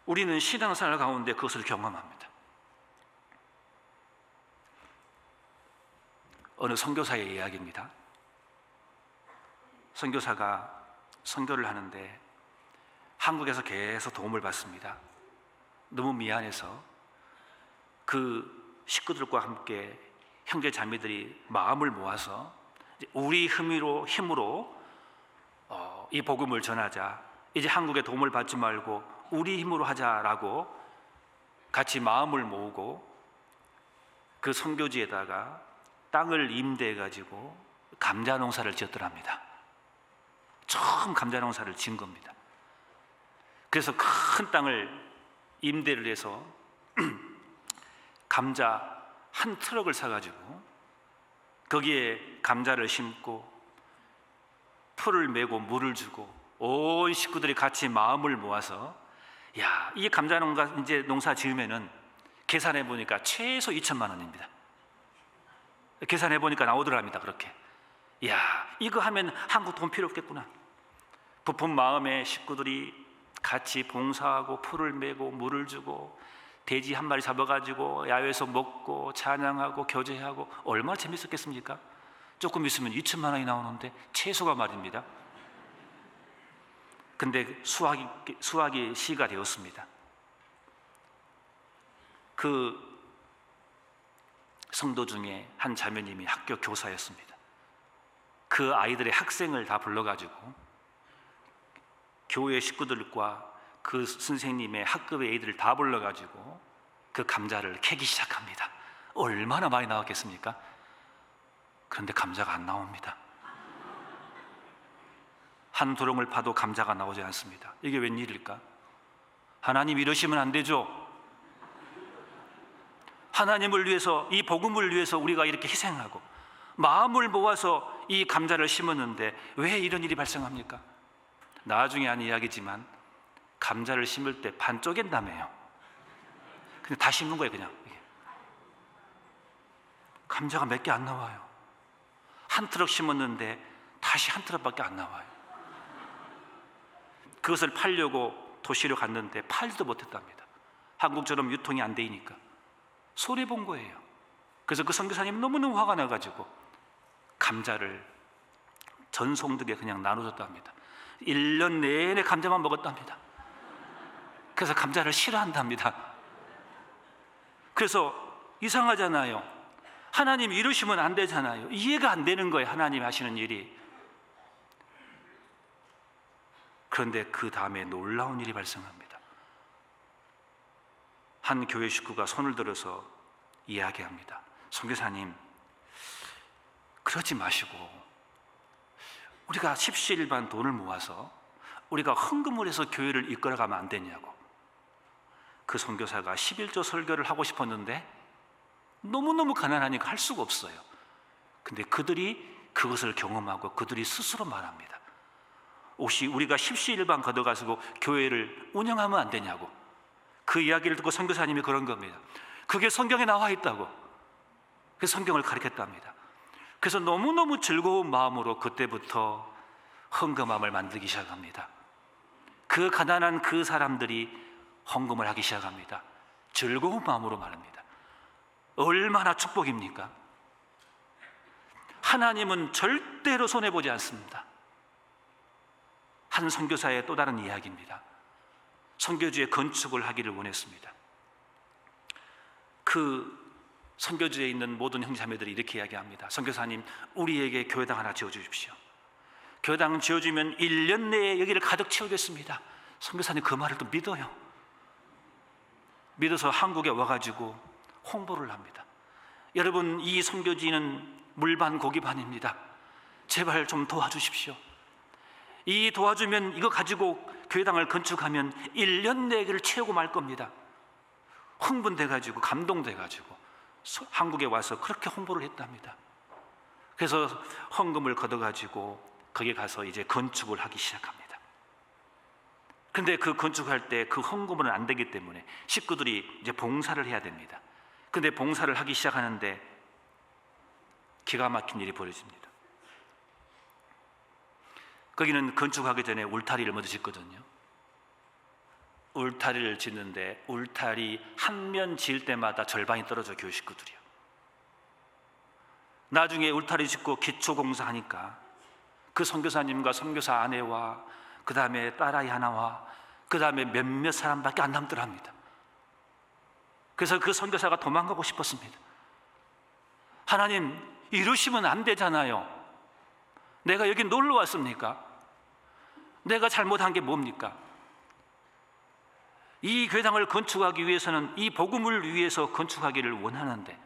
우리는 신앙생활 가운데 그것을 경험합니다. 어느 선교사의 이야기입니다. 선교사가 선교를 하는데 한국에서 계속 도움을 받습니다. 너무 미안해서 그 식구들과 함께 형제 자매들이 마음을 모아서 우리 힘으로 이 복음을 전하자. 이제 한국에 도움을 받지 말고 우리 힘으로 하자라고 같이 마음을 모으고 그 선교지에다가 땅을 임대해 가지고 감자 농사를 지었더랍니다. 처음 감자 농사를 지은 겁니다. 그래서 큰 땅을 임대를 해서 감자 한 트럭을 사가지고 거기에 감자를 심고 풀을 메고 물을 주고 온 식구들이 같이 마음을 모아서 야, 이 감자 농사 지으면은 계산해 보니까 최소 2,000만 원입니다. 계산해 보니까 나오더랍니다. 그렇게. 야, 이거 하면 한국 돈 필요 없겠구나. 부푼 마음에 식구들이 같이 봉사하고 풀을 메고 물을 주고 돼지 한 마리 잡아가지고 야외에서 먹고 찬양하고 교제하고 얼마나 재밌었겠습니까? 조금 있으면 2,000만 원이 나오는데 채소가 말입니다. 근데 수확이 시가 되었습니다. 그 성도 중에 한 자매님이 학교 교사였습니다. 그 아이들의 학생을 다 불러가지고 교회 식구들과 그 선생님의 학급의 애들을 다 불러가지고 그 감자를 캐기 시작합니다. 얼마나 많이 나왔겠습니까? 그런데 감자가 안 나옵니다. 한 두렁을 파도 감자가 나오지 않습니다. 이게 웬일일까? 하나님 이러시면 안 되죠. 하나님을 위해서, 이 복음을 위해서 우리가 이렇게 희생하고 마음을 모아서 이 감자를 심었는데 왜 이런 일이 발생합니까? 나중에 한 이야기지만 감자를 심을 때 반 쪼갠다며요. 근데 다 심은 거예요. 그냥 감자가 몇 개 안 나와요. 한 트럭 심었는데 다시 한 트럭밖에 안 나와요. 그것을 팔려고 도시로 갔는데 팔지도 못했답니다. 한국처럼 유통이 안 되니까 손해본 거예요. 그래서 그 선교사님은 너무너무 화가 나가지고 감자를 전송들에 그냥 나눠줬답니다. 1년 내내 감자만 먹었답니다. 그래서 감자를 싫어한답니다. 그래서 이상하잖아요. 하나님 이러시면 안 되잖아요. 이해가 안 되는 거예요. 하나님 하시는 일이. 그런데 그 다음에 놀라운 일이 발생합니다. 한 교회 식구가 손을 들어서 이야기합니다. 선교사님, 그러지 마시고 우리가 십시일반 돈을 모아서 우리가 헌금을 해서 교회를 이끌어가면 안 되냐고. 그 선교사가 11조 설교를 하고 싶었는데 너무너무 가난하니까 할 수가 없어요. 근데 그들이 그것을 경험하고 그들이 스스로 말합니다. 혹시 우리가 십시일반 걷어가지고 교회를 운영하면 안 되냐고. 그 이야기를 듣고 선교사님이 그런 겁니다. 그게 성경에 나와 있다고. 그 성경을 가르쳤답니다. 그래서 너무너무 즐거운 마음으로 그때부터 헌금함을 만들기 시작합니다. 그 가난한 그 사람들이 헌금을 하기 시작합니다. 즐거운 마음으로 말합니다. 얼마나 축복입니까? 하나님은 절대로 손해보지 않습니다. 한 선교사의 또 다른 이야기입니다. 선교지에 건축을 하기를 원했습니다. 그 선교지에 있는 모든 형제자매들이 이렇게 이야기합니다. 선교사님, 우리에게 교회당 하나 지어주십시오. 교회당 지어주면 1년 내에 여기를 가득 채우겠습니다. 선교사님 그 말을 또 믿어요. 믿어서 한국에 와가지고 홍보를 합니다. 여러분, 이 선교지는 물반 고기반입니다. 제발 좀 도와주십시오. 이 도와주면 이거 가지고 교회당을 건축하면 1년 내기를 채우고 말 겁니다. 흥분돼가지고 감동돼가지고 한국에 와서 그렇게 홍보를 했답니다. 그래서 헌금을 걷어가지고 거기 가서 이제 건축을 하기 시작합니다. 그런데 그 건축할 때 그 헌금은 안 되기 때문에 식구들이 이제 봉사를 해야 됩니다. 그런데 봉사를 하기 시작하는데 기가 막힌 일이 벌어집니다. 거기는 건축하기 전에 울타리를 먼저 짓거든요. 울타리를 짓는데 울타리 한 면 지을 때마다 절반이 떨어져, 교회 식구들이요. 나중에 울타리 짓고 기초공사하니까 그 선교사님과 선교사 아내와 그 다음에 딸아이 하나와 그 다음에 몇몇 사람밖에 안 남더랍니다. 그래서 그 선교사가 도망가고 싶었습니다. 하나님, 이러시면 안 되잖아요. 내가 여기 놀러 왔습니까? 내가 잘못한 게 뭡니까? 이 교회당을 건축하기 위해서는 이 복음을 위해서 건축하기를 원하는데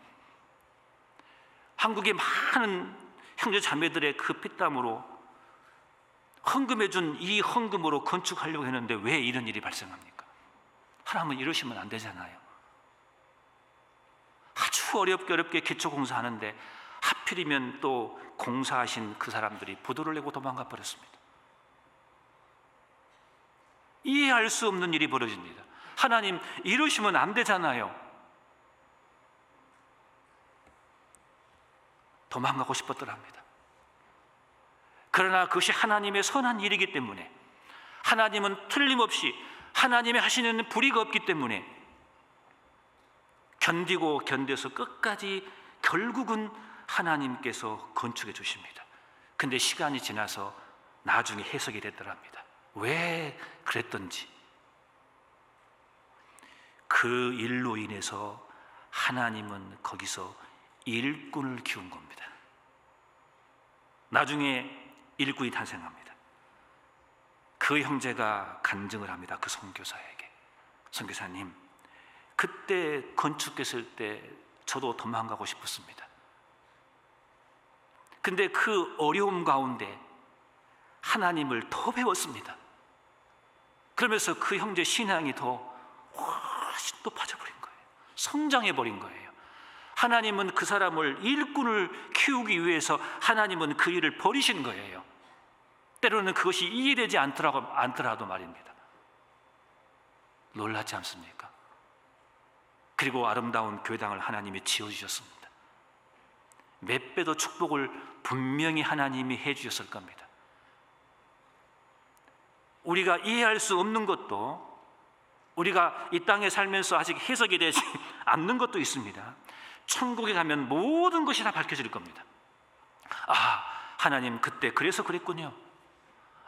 한국의 많은 형제 자매들의 그 피땀으로 헌금해 준 이 헌금으로 건축하려고 했는데 왜 이런 일이 발생합니까? 하나님은 이러시면 안 되잖아요. 아주 어렵게 기초공사하는데 하필이면 또 공사하신 그 사람들이 부도를 내고 도망가 버렸습니다. 이해할 수 없는 일이 벌어집니다. 하나님, 이러시면 안 되잖아요. 도망가고 싶었더랍니다. 그러나 그것이 하나님의 선한 일이기 때문에, 하나님은 틀림없이 하나님의 하시는 불의가 없기 때문에 견뎌서 끝까지 결국은 하나님께서 건축해 주십니다. 근데 시간이 지나서 나중에 해석이 됐더랍니다. 왜 그랬던지. 그 일로 인해서 하나님은 거기서 일꾼을 키운 겁니다. 나중에 일꾼이 탄생합니다. 그 형제가 간증을 합니다. 그 선교사에게. 선교사님, 그때 건축했을 때 저도 도망가고 싶었습니다. 근데 그 어려움 가운데 하나님을 더 배웠습니다. 그러면서 그 형제 신앙이 더 훨씬 높아져버린 거예요. 성장해버린 거예요. 하나님은 그 사람을 일꾼을 키우기 위해서 하나님은 그 일을 버리신 거예요. 때로는 그것이 이해되지 않더라도 말입니다. 놀랍지 않습니까? 그리고 아름다운 교회당을 하나님이 지어주셨습니다. 몇 배도 축복을 분명히 하나님이 해주셨을 겁니다. 우리가 이해할 수 없는 것도, 우리가 이 땅에 살면서 아직 해석이 되지 않는 것도 있습니다. 천국에 가면 모든 것이 다 밝혀질 겁니다. 아, 하나님 그때 그래서 그랬군요.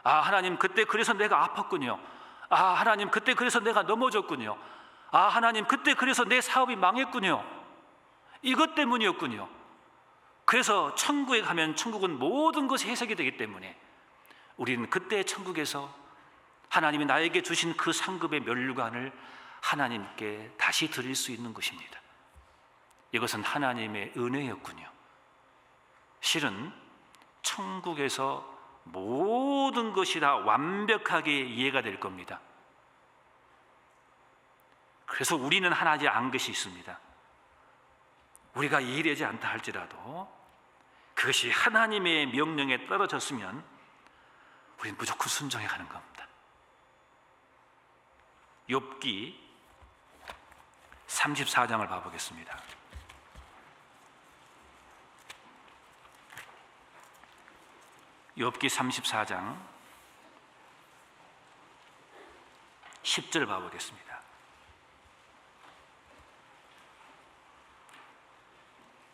아, 하나님 그때 그래서 내가 아팠군요. 아, 하나님 그때 그래서 내가 넘어졌군요. 아, 하나님 그때 그래서 내 사업이 망했군요. 이것 때문이었군요. 그래서 천국에 가면 천국은 모든 것이 해석이 되기 때문에 우리는 그때 천국에서 하나님이 나에게 주신 그 상급의 면류관을 하나님께 다시 드릴 수 있는 것입니다. 이것은 하나님의 은혜였군요. 실은 천국에서 모든 것이 다 완벽하게 이해가 될 겁니다. 그래서 우리는 하나 안 것이 있습니다. 우리가 이해되지 않다 할지라도 그것이 하나님의 명령에 떨어졌으면 우리는 무조건 순종해 가는 겁니다. 욥기 34장을 봐보겠습니다. 욥기 34장 10절 봐보겠습니다.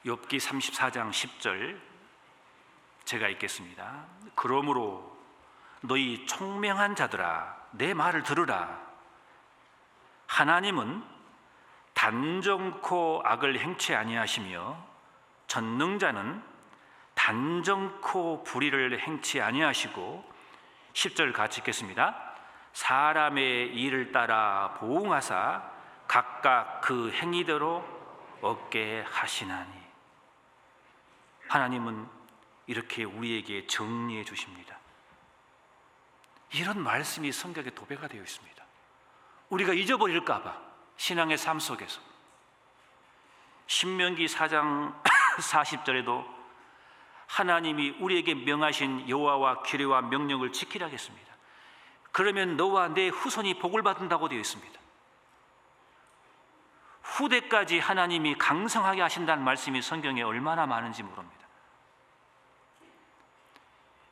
욥기 34장 10절 제가 읽겠습니다. 그러므로 너희 총명한 자들아 내 말을 들으라. 하나님은 단정코 악을 행치 아니하시며 전능자는 단정코 불의를 행치 아니하시고 10절 같이 읽겠습니다. 사람의 일을 따라 보응하사 각각 그 행위대로 얻게 하시나니. 하나님은 이렇게 우리에게 정리해 주십니다. 이런 말씀이 성경에 도배가 되어 있습니다. 우리가 잊어버릴까 봐 신앙의 삶 속에서 신명기 4장 40절에도 하나님이 우리에게 명하신 여호와와 규례와 명령을 지키라 했습니다. 그러면 너와 내 후손이 복을 받는다고 되어 있습니다. 후대까지 하나님이 강성하게 하신다는 말씀이 성경에 얼마나 많은지 모릅니다.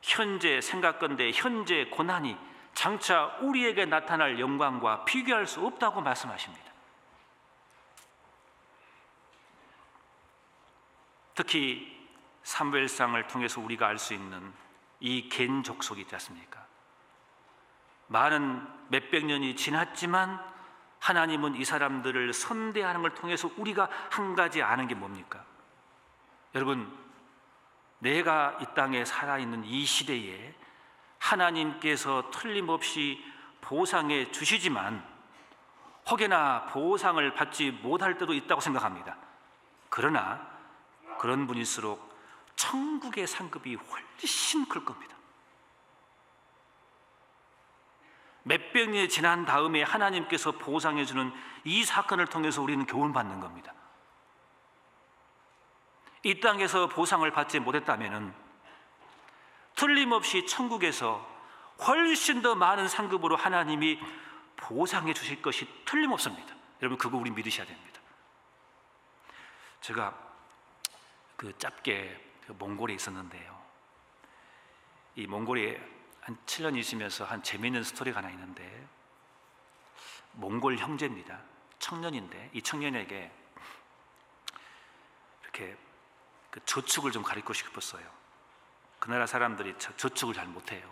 현재 생각건대 현재 고난이 장차 우리에게 나타날 영광과 비교할 수 없다고 말씀하십니다. 특히 사무엘상을 통해서 우리가 알 수 있는 이 겐 족속이 있지 않습니까? 많은 몇백 년이 지났지만 하나님은 이 사람들을 선대하는 걸 통해서 우리가 한 가지 아는 게 뭡니까? 여러분, 내가 이 땅에 살아있는 이 시대에 하나님께서 틀림없이 보상해 주시지만 혹여나 보상을 받지 못할 때도 있다고 생각합니다. 그러나 그런 분일수록 천국의 상급이 훨씬 클 겁니다. 몇백 년이 지난 다음에 하나님께서 보상해 주는 이 사건을 통해서 우리는 교훈받는 겁니다. 이 땅에서 보상을 받지 못했다면 틀림없이 천국에서 훨씬 더 많은 상급으로 하나님이 보상해 주실 것이 틀림없습니다. 여러분, 그거 우리 믿으셔야 됩니다. 제가 짧게 몽골에 있었는데요, 이 몽골에 한 7년 있으면서 한 재미있는 스토리가 하나 있는데, 몽골 형제입니다. 청년인데 이 청년에게 이렇게 저축을 좀 가르치고 싶었어요. 그 나라 사람들이 저축을 잘 못해요.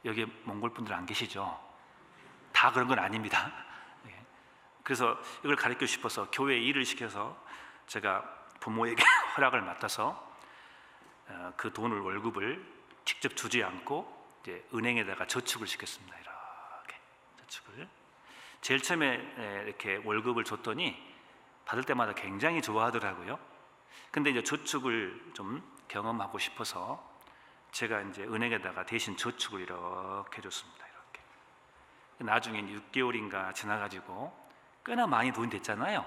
여기 몽골 분들 안 계시죠? 다 그런 건 아닙니다. 그래서 이걸 가르치고 싶어서 교회에 일을 시켜서 제가 부모에게 허락을 맡아서 그 돈을, 월급을 직접 주지 않고 이제 은행에다가 저축을 시켰습니다. 이렇게 저축을. 제일 처음에 이렇게 월급을 줬더니 받을 때마다 굉장히 좋아하더라고요. 근데 이제 저축을 좀 경험하고 싶어서 제가 이제 은행에다가 대신 저축을 이렇게 줬습니다. 이렇게. 나중에 6개월인가 지나가지고 꽤나 많이 돈이 됐잖아요.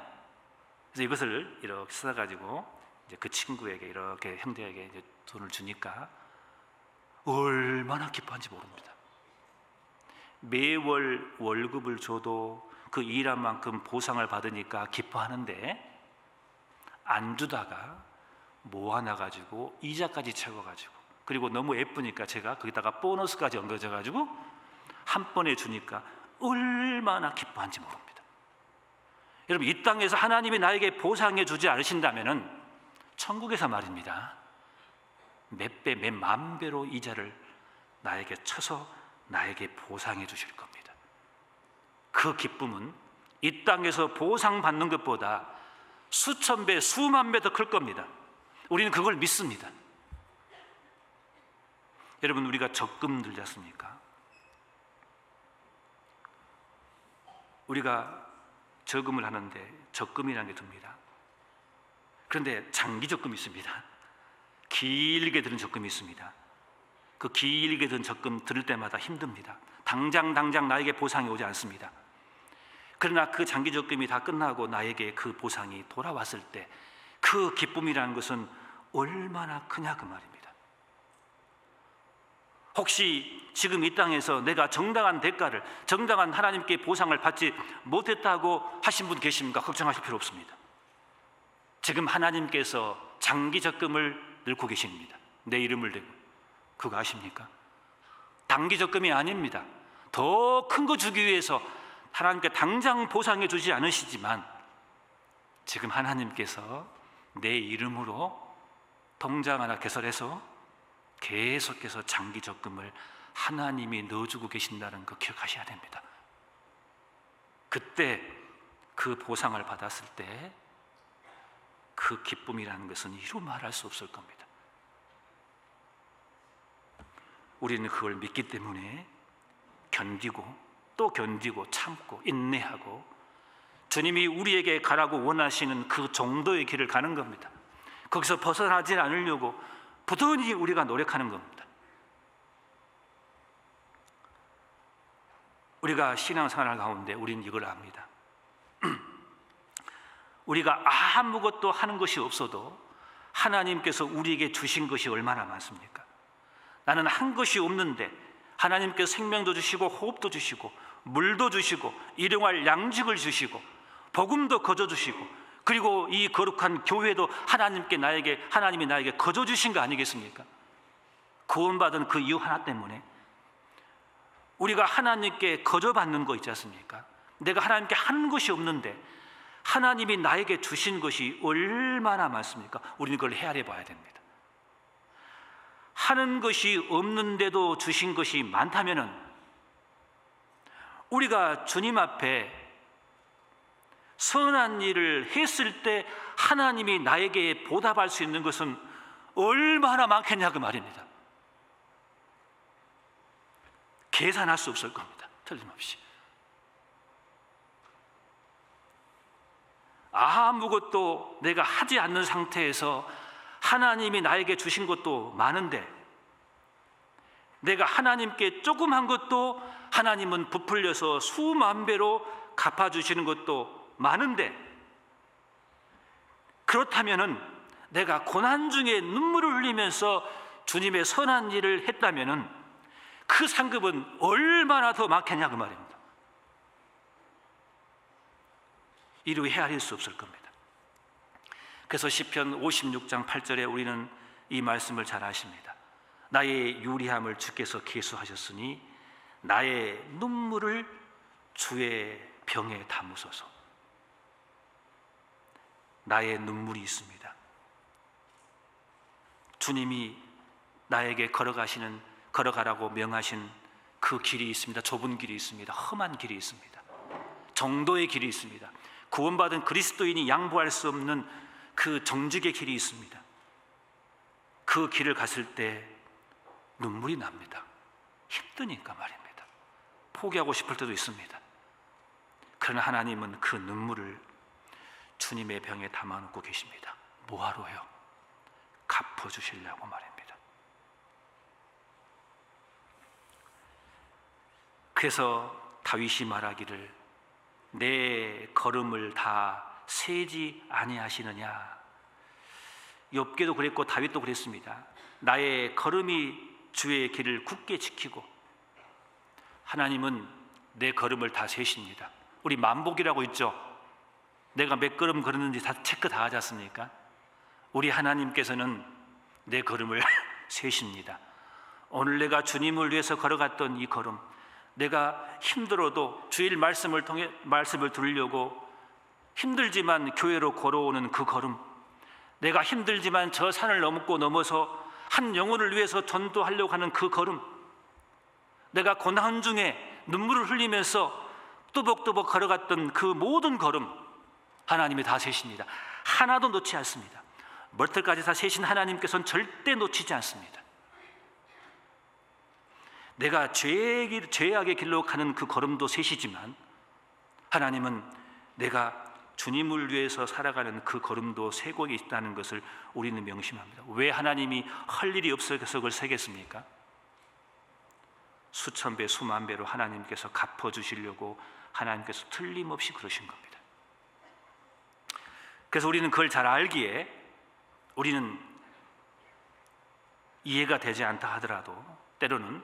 그래서 이것을 이렇게 써가지고 이제 그 친구에게, 이렇게 형제에게 이제 돈을 주니까 얼마나 기뻐한지 모릅니다. 매월 월급을 줘도 그 일한 만큼 보상을 받으니까 기뻐하는데, 안 주다가 모아놔가지고 이자까지 채워가지고, 그리고 너무 예쁘니까 제가 거기다가 보너스까지 얹어가지고 한 번에 주니까 얼마나 기뻐한지 모릅니다. 여러분, 이 땅에서 하나님이 나에게 보상해 주지 않으신다면은 천국에서 말입니다, 몇 배, 몇 만 배로 이자를 나에게 쳐서 나에게 보상해 주실 겁니다. 그 기쁨은 이 땅에서 보상받는 것보다 수천 배, 수만 배 더 클 겁니다. 우리는 그걸 믿습니다. 여러분, 우리가 적금 들지 않습니까? 우리가 저금을 하는데 적금이라는 게 듭니다. 그런데 장기 적금이 있습니다. 길게 드는 적금이 있습니다. 그 길게 든 적금 들을 때마다 힘듭니다. 당장 나에게 보상이 오지 않습니다. 그러나 그 장기 적금이 다 끝나고 나에게 그 보상이 돌아왔을 때 그 기쁨이라는 것은 얼마나 크냐 그 말입니다. 혹시 지금 이 땅에서 내가 정당한 대가를, 정당한 하나님께 보상을 받지 못했다고 하신 분 계십니까? 걱정하실 필요 없습니다. 지금 하나님께서 장기 적금을 넣고 계십니다. 내 이름을 대고. 그거 아십니까? 단기 적금이 아닙니다. 더 큰 거 주기 위해서 하나님께 당장 보상해 주지 않으시지만 지금 하나님께서 내 이름으로 통장 하나 개설해서 계속해서 장기 적금을 하나님이 넣어주고 계신다는 거 기억하셔야 됩니다. 그때 그 보상을 받았을 때 그 기쁨이라는 것은 이루 말할 수 없을 겁니다. 우리는 그걸 믿기 때문에 견디고 또 견디고 참고 인내하고 주님이 우리에게 가라고 원하시는 그 정도의 길을 가는 겁니다. 거기서 벗어나지 않으려고 부단히 우리가 노력하는 겁니다. 우리가 신앙생활 가운데 우리는 이걸 압니다. 우리가 아무것도 하는 것이 없어도 하나님께서 우리에게 주신 것이 얼마나 많습니까? 나는 한 것이 없는데 하나님께서 생명도 주시고 호흡도 주시고 물도 주시고 일용할 양식을 주시고 복음도 거저 주시고 그리고 이 거룩한 교회도 하나님이 나에게 거저 주신 거 아니겠습니까? 구원받은 그 이유 하나 때문에 우리가 하나님께 거저 받는 거 있지 않습니까? 내가 하나님께 하는 것이 없는데 하나님이 나에게 주신 것이 얼마나 많습니까? 우리는 그걸 헤아려 봐야 됩니다. 하는 것이 없는데도 주신 것이 많다면은 우리가 주님 앞에 선한 일을 했을 때 하나님이 나에게 보답할 수 있는 것은 얼마나 많겠냐 그 말입니다. 계산할 수 없을 겁니다. 틀림없이. 아무것도 내가 하지 않는 상태에서 하나님이 나에게 주신 것도 많은데 내가 하나님께 조금 한 것도 하나님은 부풀려서 수만 배로 갚아주시는 것도 많은데 그렇다면은 내가 고난 중에 눈물을 흘리면서 주님의 선한 일을 했다면은 그 상급은 얼마나 더 많겠냐 그 말입니다. 이루 헤아릴 수 없을 겁니다. 그래서 시편 56장 8절에 우리는 이 말씀을 잘 아십니다. 나의 유리함을 주께서 계수하셨으니 나의 눈물을 주의 병에 담으소서. 나의 눈물이 있습니다. 주님이 나에게 걸어가라고 명하신 그 길이 있습니다. 좁은 길이 있습니다. 험한 길이 있습니다. 정도의 길이 있습니다. 구원받은 그리스도인이 양보할 수 없는 그 정직의 길이 있습니다. 그 길을 갔을 때 눈물이 납니다. 힘드니까 말입니다. 포기하고 싶을 때도 있습니다. 그러나 하나님은 그 눈물을 주님의 병에 담아놓고 계십니다. 뭐하러요? 갚아주시려고 말입니다. 그래서 다윗이 말하기를 내 걸음을 다 세지 아니하시느냐. 욥기도 그랬고 다윗도 그랬습니다. 나의 걸음이 주의 길을 굳게 지키고 하나님은 내 걸음을 다 세십니다. 우리 만복이라고 있죠. 내가 몇 걸음 걸었는지 다 체크 다 하지 않습니까? 우리 하나님께서는 내 걸음을 세십니다. 오늘 내가 주님을 위해서 걸어갔던 이 걸음, 내가 힘들어도 주일 말씀을 통해 말씀을 들으려고 힘들지만 교회로 걸어오는 그 걸음, 내가 힘들지만 저 산을 넘어서 한 영혼을 위해서 전도하려고 하는 그 걸음, 내가 고난 중에 눈물을 흘리면서 뚜벅뚜벅 걸어갔던 그 모든 걸음 하나님이 다 세십니다. 하나도 놓지 않습니다. 머리털까지 다 세신 하나님께서는 절대 놓치지 않습니다. 내가 죄악의 길로 가는 그 걸음도 세시지만 하나님은 내가 주님을 위해서 살아가는 그 걸음도 세고 있다는 것을 우리는 명심합니다. 왜 하나님이 할 일이 없어서 그걸 세겠습니까? 수천 배, 수만 배로 하나님께서 갚아주시려고 하나님께서 틀림없이 그러신 겁니다. 그래서 우리는 그걸 잘 알기에 우리는 이해가 되지 않다 하더라도, 때로는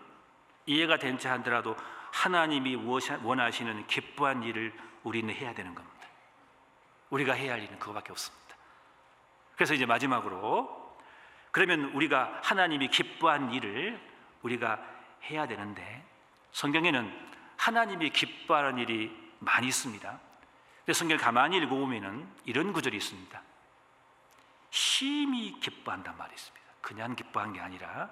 이해가 되지 않더라도 하나님이 원하시는 기뻐한 일을 우리는 해야 되는 겁니다. 우리가 해야 할 일은 그거밖에 없습니다. 그래서 이제 마지막으로, 그러면 우리가 하나님이 기뻐한 일을 우리가 해야 되는데, 성경에는 하나님이 기뻐하는 일이 많이 있습니다. 근데 성경을 가만히 읽어보면 이런 구절이 있습니다. 심히 기뻐한다는 말이 있습니다. 그냥 기뻐한 게 아니라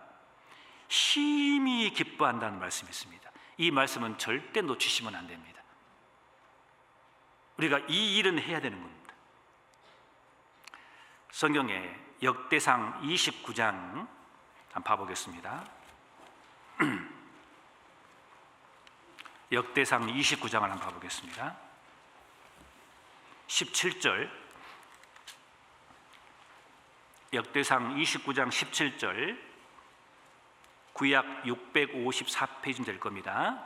심히 기뻐한다는 말씀이 있습니다. 이 말씀은 절대 놓치시면 안 됩니다. 우리가 이 일은 해야 되는 겁니다. 성경에 역대상 29장 한번 봐보겠습니다. 역대상 29장을 한번 봐보겠습니다. 17절, 역대상 29장 17절, 구약 654페이지쯤 될 겁니다.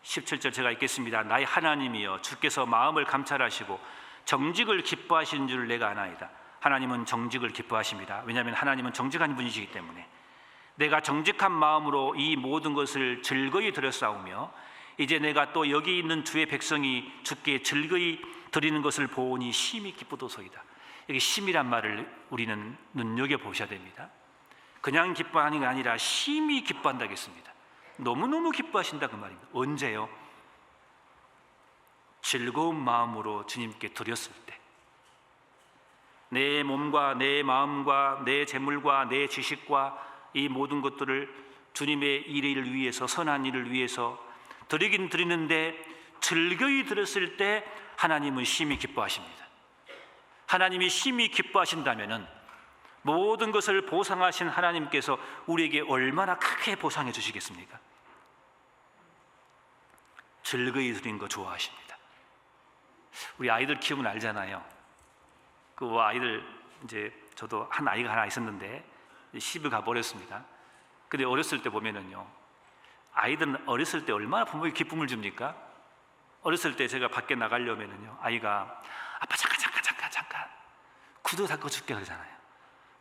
17절 제가 읽겠습니다. 나의 하나님이여, 주께서 마음을 감찰하시고 정직을 기뻐하시는 줄 내가 아나이다. 하나님은 정직을 기뻐하십니다. 왜냐하면 하나님은 정직한 분이시기 때문에. 내가 정직한 마음으로 이 모든 것을 즐거이 드렸사오며 이제 내가 또 여기 있는 주의 백성이 주께 즐거이 드리는 것을 보니 심히 기쁘도소이다. 여기 심이란 말을 우리는 눈여겨보셔야 됩니다. 그냥 기뻐하는 게 아니라 심히 기뻐한다고 했습니다. 너무너무 기뻐하신다 그 말입니다. 언제요? 즐거운 마음으로 주님께 드렸을 때, 내 몸과 내 마음과 내 재물과 내 지식과 이 모든 것들을 주님의 일을 위해서, 선한 일을 위해서 드리긴 드리는데 즐거이 드렸을 때 하나님은 심히 기뻐하십니다. 하나님이 심히 기뻐하신다면은 모든 것을 보상하신 하나님께서 우리에게 얼마나 크게 보상해 주시겠습니까? 즐거이 드린 거 좋아하십니다. 우리 아이들 키우면 알잖아요. 그 아이들, 이제 저도 한 아이가 하나 있었는데 시집을 가버렸습니다. 근데 어렸을 때 보면은요, 아이들은 어렸을 때 얼마나 부모에게 기쁨을 줍니까? 어렸을 때 제가 밖에 나가려면은요, 아이가 아빠 잠깐 구두 닦아줄게 그러잖아요.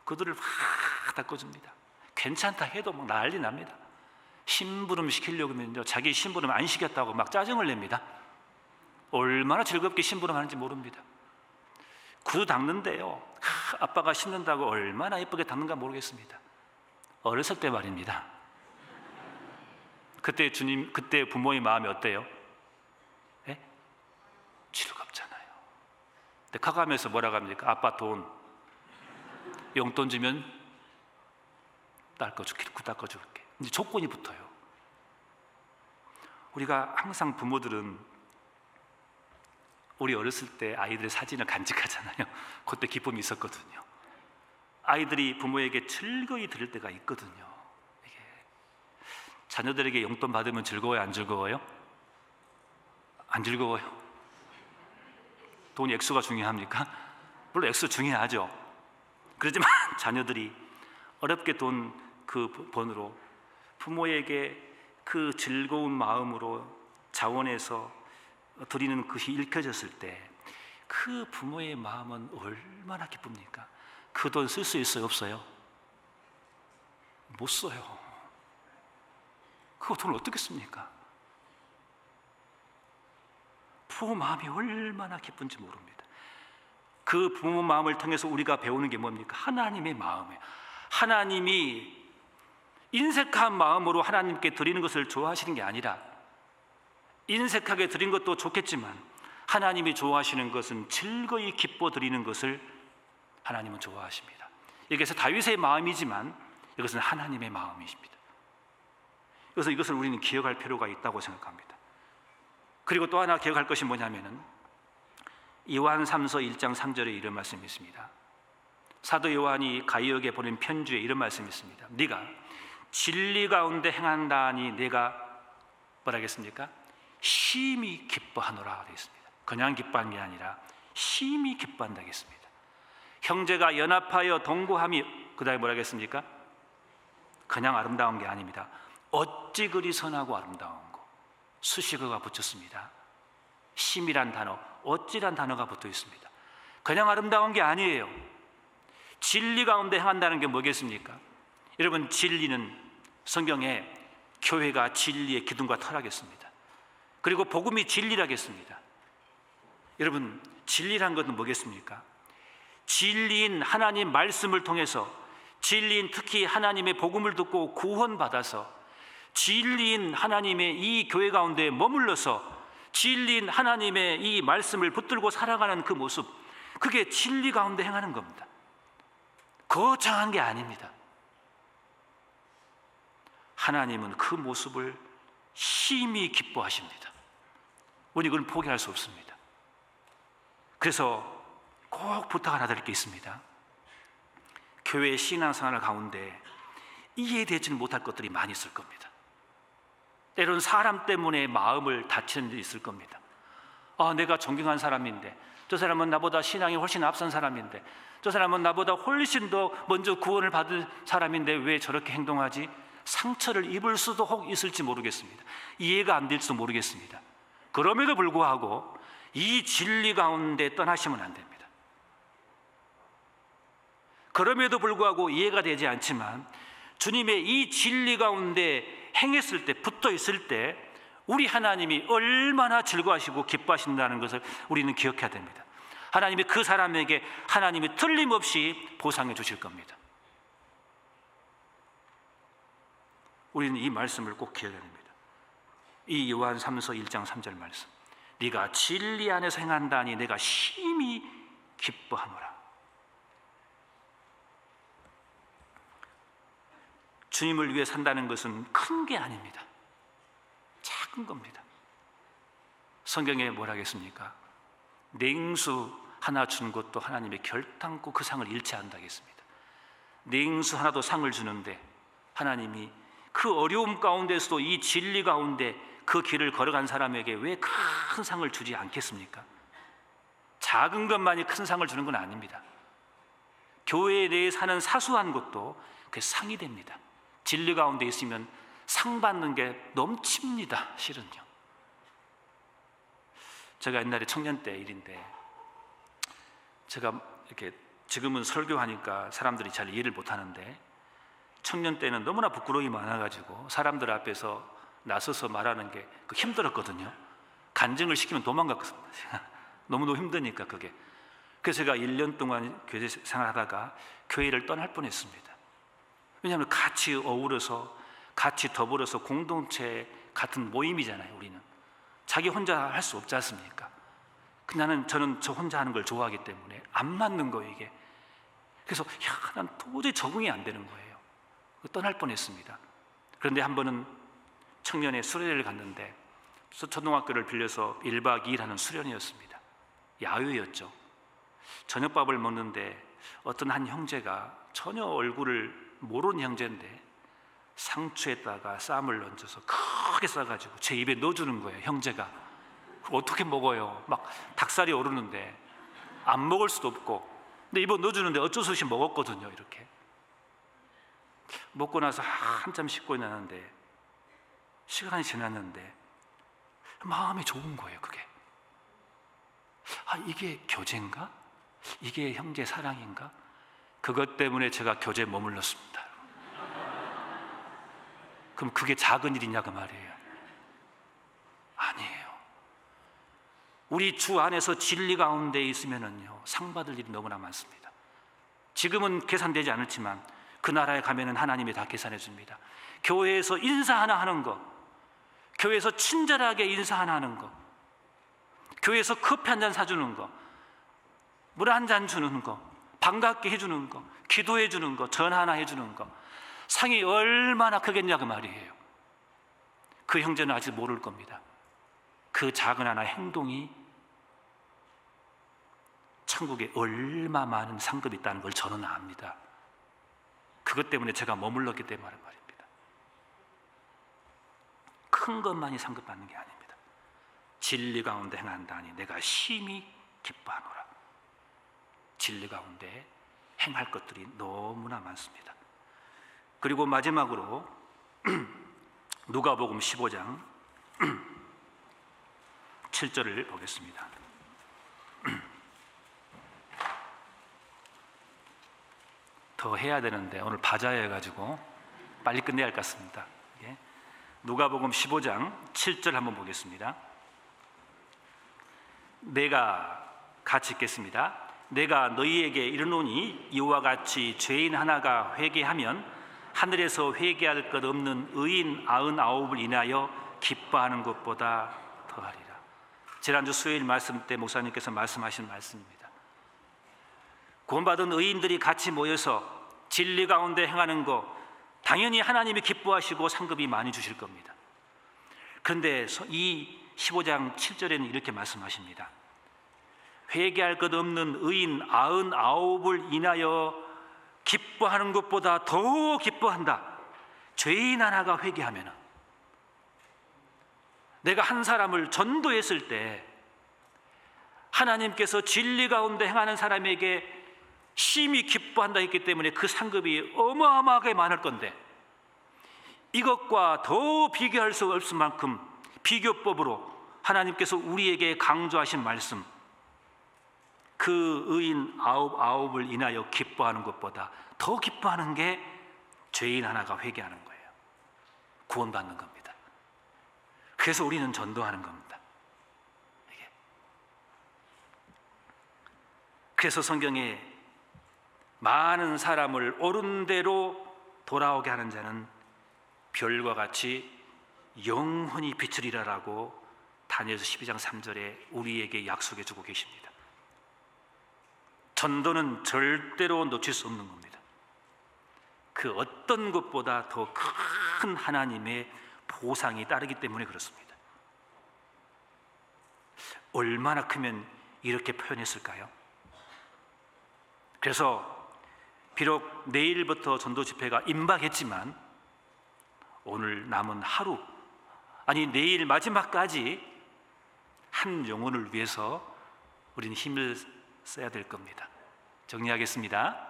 구두를 확 닦아줍니다. 괜찮다 해도 막 난리 납니다. 심부름 시키려고 하면요, 자기 심부름 안 시켰다고 막 짜증을 냅니다. 얼마나 즐겁게 심부름하는지 모릅니다. 구두 닦는데요, 아빠가 신는다고 얼마나 예쁘게 닦는가 모르겠습니다. 어렸을 때 말입니다. 그때 그때 부모의 마음이 어때요? 예? 즐겁잖아요. 근데 커가면서 뭐라고 합니까? 아빠 돈, 용돈 주면 닦아줄게. 이제 조건이 붙어요. 우리가 항상 부모들은 우리 어렸을 때 아이들의 사진을 간직하잖아요. 그때 기쁨이 있었거든요. 아이들이 부모에게 즐거이 드릴 때가 있거든요. 이게 자녀들에게 용돈 받으면 즐거워요, 안 즐거워요? 안 즐거워요. 돈 액수가 중요합니까? 물론 액수 중요하죠. 그렇지만 자녀들이 어렵게 돈 그 번으로 부모에게 그 즐거운 마음으로 자원해서 드리는 것이 읽혀졌을 때 그 부모의 마음은 얼마나 기쁩니까? 그 돈 쓸 수 있어요, 없어요? 못 써요. 그 돈을 어떻게 씁니까? 부모 마음이 얼마나 기쁜지 모릅니다. 그 부모 마음을 통해서 우리가 배우는 게 뭡니까? 하나님의 마음이에요. 하나님이 인색한 마음으로 하나님께 드리는 것을 좋아하시는 게 아니라, 인색하게 드린 것도 좋겠지만 하나님이 좋아하시는 것은 즐거이 기뻐 드리는 것을 하나님은 좋아하십니다. 여기서 다윗의 마음이지만 이것은 하나님의 마음이십니다. 그래서 이것을 우리는 기억할 필요가 있다고 생각합니다. 그리고 또 하나 기억할 것이 뭐냐면은 요한3서 1장 3절에 이런 말씀이 있습니다. 사도 요한이 가이에게 보낸 편지에 이런 말씀이 있습니다. 네가 진리 가운데 행한다니 내가 뭐라 하겠습니까? 심히 기뻐하노라 되어 있습니다. 그냥 기뻐한 게 아니라 심히 기뻐한다 했습니다. 형제가 연합하여 동거함이, 그 다음에 뭐라 하겠습니까? 그냥 아름다운 게 아닙니다. 어찌 그리 선하고 아름다운고. 수식어가 붙였습니다. 심이란 단어, 어찌란 단어가 붙어 있습니다. 그냥 아름다운 게 아니에요. 진리 가운데 행한다는 게 뭐겠습니까? 여러분, 진리는 성경에 교회가 진리의 기둥과 터라겠습니다. 그리고 복음이 진리라겠습니다. 여러분, 진리란 것은 뭐겠습니까? 진리인 하나님 말씀을 통해서, 진리인 특히 하나님의 복음을 듣고 구원받아서 진리인 하나님의 이 교회 가운데 머물러서 진리인 하나님의 이 말씀을 붙들고 살아가는 그 모습, 그게 진리 가운데 행하는 겁니다. 거창한 게 아닙니다. 하나님은 그 모습을 심히 기뻐하십니다. 우리 그걸 포기할 수 없습니다. 그래서 꼭 부탁 하나 드릴 게 있습니다. 교회 신앙생활 가운데 이해되지는 못할 것들이 많이 있을 겁니다. 때로는 사람 때문에 마음을 다치는 일이 있을 겁니다. 내가 존경한 사람인데, 저 사람은 나보다 신앙이 훨씬 앞선 사람인데, 저 사람은 나보다 훨씬 더 먼저 구원을 받은 사람인데 왜 저렇게 행동하지? 상처를 입을 수도 혹 있을지 모르겠습니다. 이해가 안 될지도 모르겠습니다. 그럼에도 불구하고 이 진리 가운데 떠나시면 안 됩니다. 그럼에도 불구하고 이해가 되지 않지만 주님의 이 진리 가운데 행했을 때, 붙어 있을 때 우리 하나님이 얼마나 즐거워하시고 기뻐하신다는 것을 우리는 기억해야 됩니다. 하나님이 그 사람에게 하나님이 틀림없이 보상해 주실 겁니다. 우리는 이 말씀을 꼭 기억해야 됩니다. 이 요한 3서 1장 3절 말씀, 네가 진리 안에서 행한다니 내가 심히 기뻐하노라. 주님을 위해 산다는 것은 큰 게 아닙니다. 작은 겁니다. 성경에 뭐라 하겠습니까? 냉수 하나 준 것도 하나님의 결단코 그 상을 잃지 않는다겠습니다. 냉수 하나도 상을 주는데 하나님이 그 어려움 가운데서도 이 진리 가운데 그 길을 걸어간 사람에게 왜 큰 상을 주지 않겠습니까? 작은 것만이 큰 상을 주는 건 아닙니다. 교회 내에 사는 사소한 것도 그 상이 됩니다. 진리 가운데 있으면 상 받는 게 넘칩니다. 실은요. 제가 옛날에 청년 때 일인데, 제가 이렇게 지금은 설교하니까 사람들이 잘 이해를 못하는데 청년 때는 너무나 부끄러움이 많아가지고 사람들 앞에서 나서서 말하는 게 힘들었거든요. 간증을 시키면 도망갔거든요. 너무너무 힘드니까 그게. 그래서 제가 1년 동안 교회 생활하다가 교회를 떠날 뻔했습니다. 왜냐하면 같이 어우러서 같이 더불어서 공동체 같은 모임이잖아요. 우리는 자기 혼자 할 수 없지 않습니까? 저는 저 혼자 하는 걸 좋아하기 때문에 안 맞는 거예요, 이게. 그래서 난 도저히 적응이 안 되는 거예요. 떠날 뻔했습니다. 그런데 한 번은 청년의 수련회를 갔는데 초등학교를 빌려서 1박 2일 하는 수련회였습니다. 야외였죠. 저녁밥을 먹는데 어떤 한 형제가 전혀 얼굴을 모르는 형제인데 상추에다가 쌈을 얹어서 크게 싸가지고 제 입에 넣어주는 거예요. 형제가. 어떻게 먹어요? 막 닭살이 오르는데 안 먹을 수도 없고, 근데 입에 넣어주는데 어쩔 수 없이 먹었거든요. 이렇게 먹고 나서 한참 씻고 나는데 시간이 지났는데 마음이 좋은 거예요. 그게 이게 교제인가? 이게 형제 사랑인가? 그것 때문에 제가 교제에 머물렀습니다. 그럼 그게 작은 일이냐 그 말이에요? 아니에요. 우리 주 안에서 진리 가운데 있으면은요, 상 받을 일이 너무나 많습니다. 지금은 계산되지 않을지만 그 나라에 가면은 하나님이 다 계산해 줍니다. 교회에서 인사 하나 하는 거, 교회에서 친절하게 인사 하나 하는 거, 교회에서 커피 한 잔 사주는 거, 물 한 잔 주는 거, 반갑게 해주는 거, 기도해 주는 거, 전화 하나 해주는 거, 상이 얼마나 크겠냐 그 말이에요. 그 형제는 아직 모를 겁니다. 그 작은 하나 행동이 천국에 얼마 많은 상급이 있다는 걸 저는 압니다. 그것 때문에 제가 머물렀기 때문에 말입니다. 큰 것만이 상급받는 게 아닙니다. 진리 가운데 행한다니 내가 심히 기뻐하노라. 진리 가운데 행할 것들이 너무나 많습니다. 그리고 마지막으로 누가복음 15장 7절을 보겠습니다. 더 해야 되는데 오늘 바자여가지고 빨리 끝내야 할 것 같습니다. 누가복음 15장 7절 한번 보겠습니다. 내가 같이 읽겠습니다. 내가 너희에게 이르노니 이와 같이 죄인 하나가 회개하면 하늘에서 회개할 것 없는 의인 99을 인하여 기뻐하는 것보다 더하리라. 지난주 수요일 말씀 때 목사님께서 말씀하신 말씀입니다. 구원받은 의인들이 같이 모여서 진리 가운데 행하는 것, 당연히 하나님이 기뻐하시고 상급이 많이 주실 겁니다. 그런데 이 15장 7절에는 이렇게 말씀하십니다. 회개할 것 없는 의인 99을 인하여 기뻐하는 것보다 더 기뻐한다. 죄인 하나가 회개하면, 내가 한 사람을 전도했을 때 하나님께서 진리 가운데 행하는 사람에게 심히 기뻐한다 했기 때문에 그 상급이 어마어마하게 많을 건데, 이것과 더 비교할 수 없을 만큼 비교법으로 하나님께서 우리에게 강조하신 말씀, 그 의인 99을 인하여 기뻐하는 것보다 더 기뻐하는 게 죄인 하나가 회개하는 거예요. 구원받는 겁니다. 그래서 우리는 전도하는 겁니다. 그래서 성경에 많은 사람을 옳은 대로 돌아오게 하는 자는 별과 같이 영원히 비추리라라고 다니엘서 12장 3절에 우리에게 약속해 주고 계십니다. 전도는 절대로 놓칠 수 없는 겁니다. 그 어떤 것보다 더 큰 하나님의 보상이 따르기 때문에 그렇습니다. 얼마나 크면 이렇게 표현했을까요? 그래서 비록 내일부터 전도 집회가 임박했지만 오늘 남은 하루, 아니 내일 마지막까지 한 영혼을 위해서 우리는 힘을 써야 될 겁니다. 정리하겠습니다.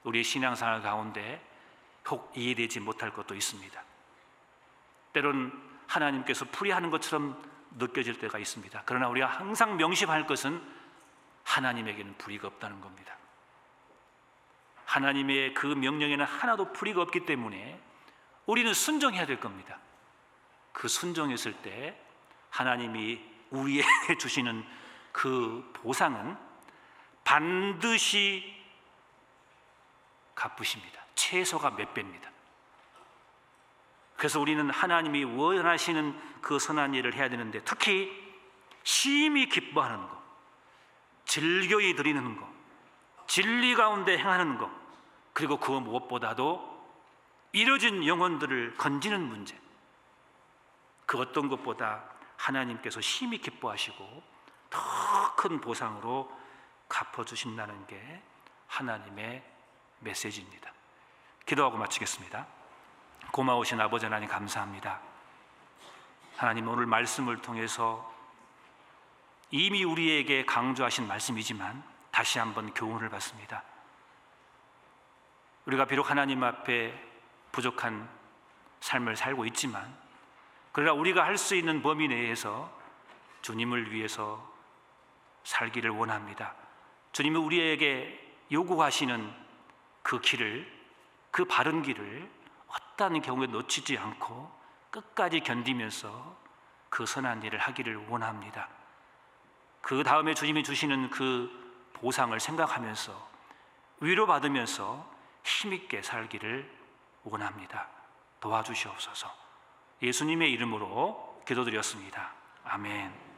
우리의 신앙생활 가운데 혹 이해되지 못할 것도 있습니다. 때론 하나님께서 풀이하는 것처럼 느껴질 때가 있습니다. 그러나 우리가 항상 명심할 것은 하나님에게는 불의가 없다는 겁니다. 하나님의 그 명령에는 하나도 불의가 없기 때문에 우리는 순종해야 될 겁니다. 그 순종했을 때 하나님이 우리에게 주시는 그 보상은 반드시 갚으십니다. 최소가 몇 배입니다. 그래서 우리는 하나님이 원하시는 그 선한 일을 해야 되는데, 특히 심히 기뻐하는 것, 즐거이 드리는 것, 진리 가운데 행하는 것, 그리고 그 무엇보다도 잃어진 영혼들을 건지는 문제, 그 어떤 것보다 하나님께서 심히 기뻐하시고 더 큰 보상으로 갚아주신다는 게 하나님의 메시지입니다. 기도하고 마치겠습니다. 고마우신 아버지 하나님, 감사합니다. 하나님, 오늘 말씀을 통해서 이미 우리에게 강조하신 말씀이지만 다시 한번 교훈을 받습니다. 우리가 비록 하나님 앞에 부족한 삶을 살고 있지만, 그러나 우리가 할 수 있는 범위 내에서 주님을 위해서 살기를 원합니다. 주님이 우리에게 요구하시는 그 길을, 그 바른 길을 어떠한 경우에 놓치지 않고 끝까지 견디면서 그 선한 일을 하기를 원합니다. 그 다음에 주님이 주시는 그 보상을 생각하면서 위로받으면서 힘있게 살기를 원합니다. 도와주시옵소서. 예수님의 이름으로 기도드렸습니다. 아멘.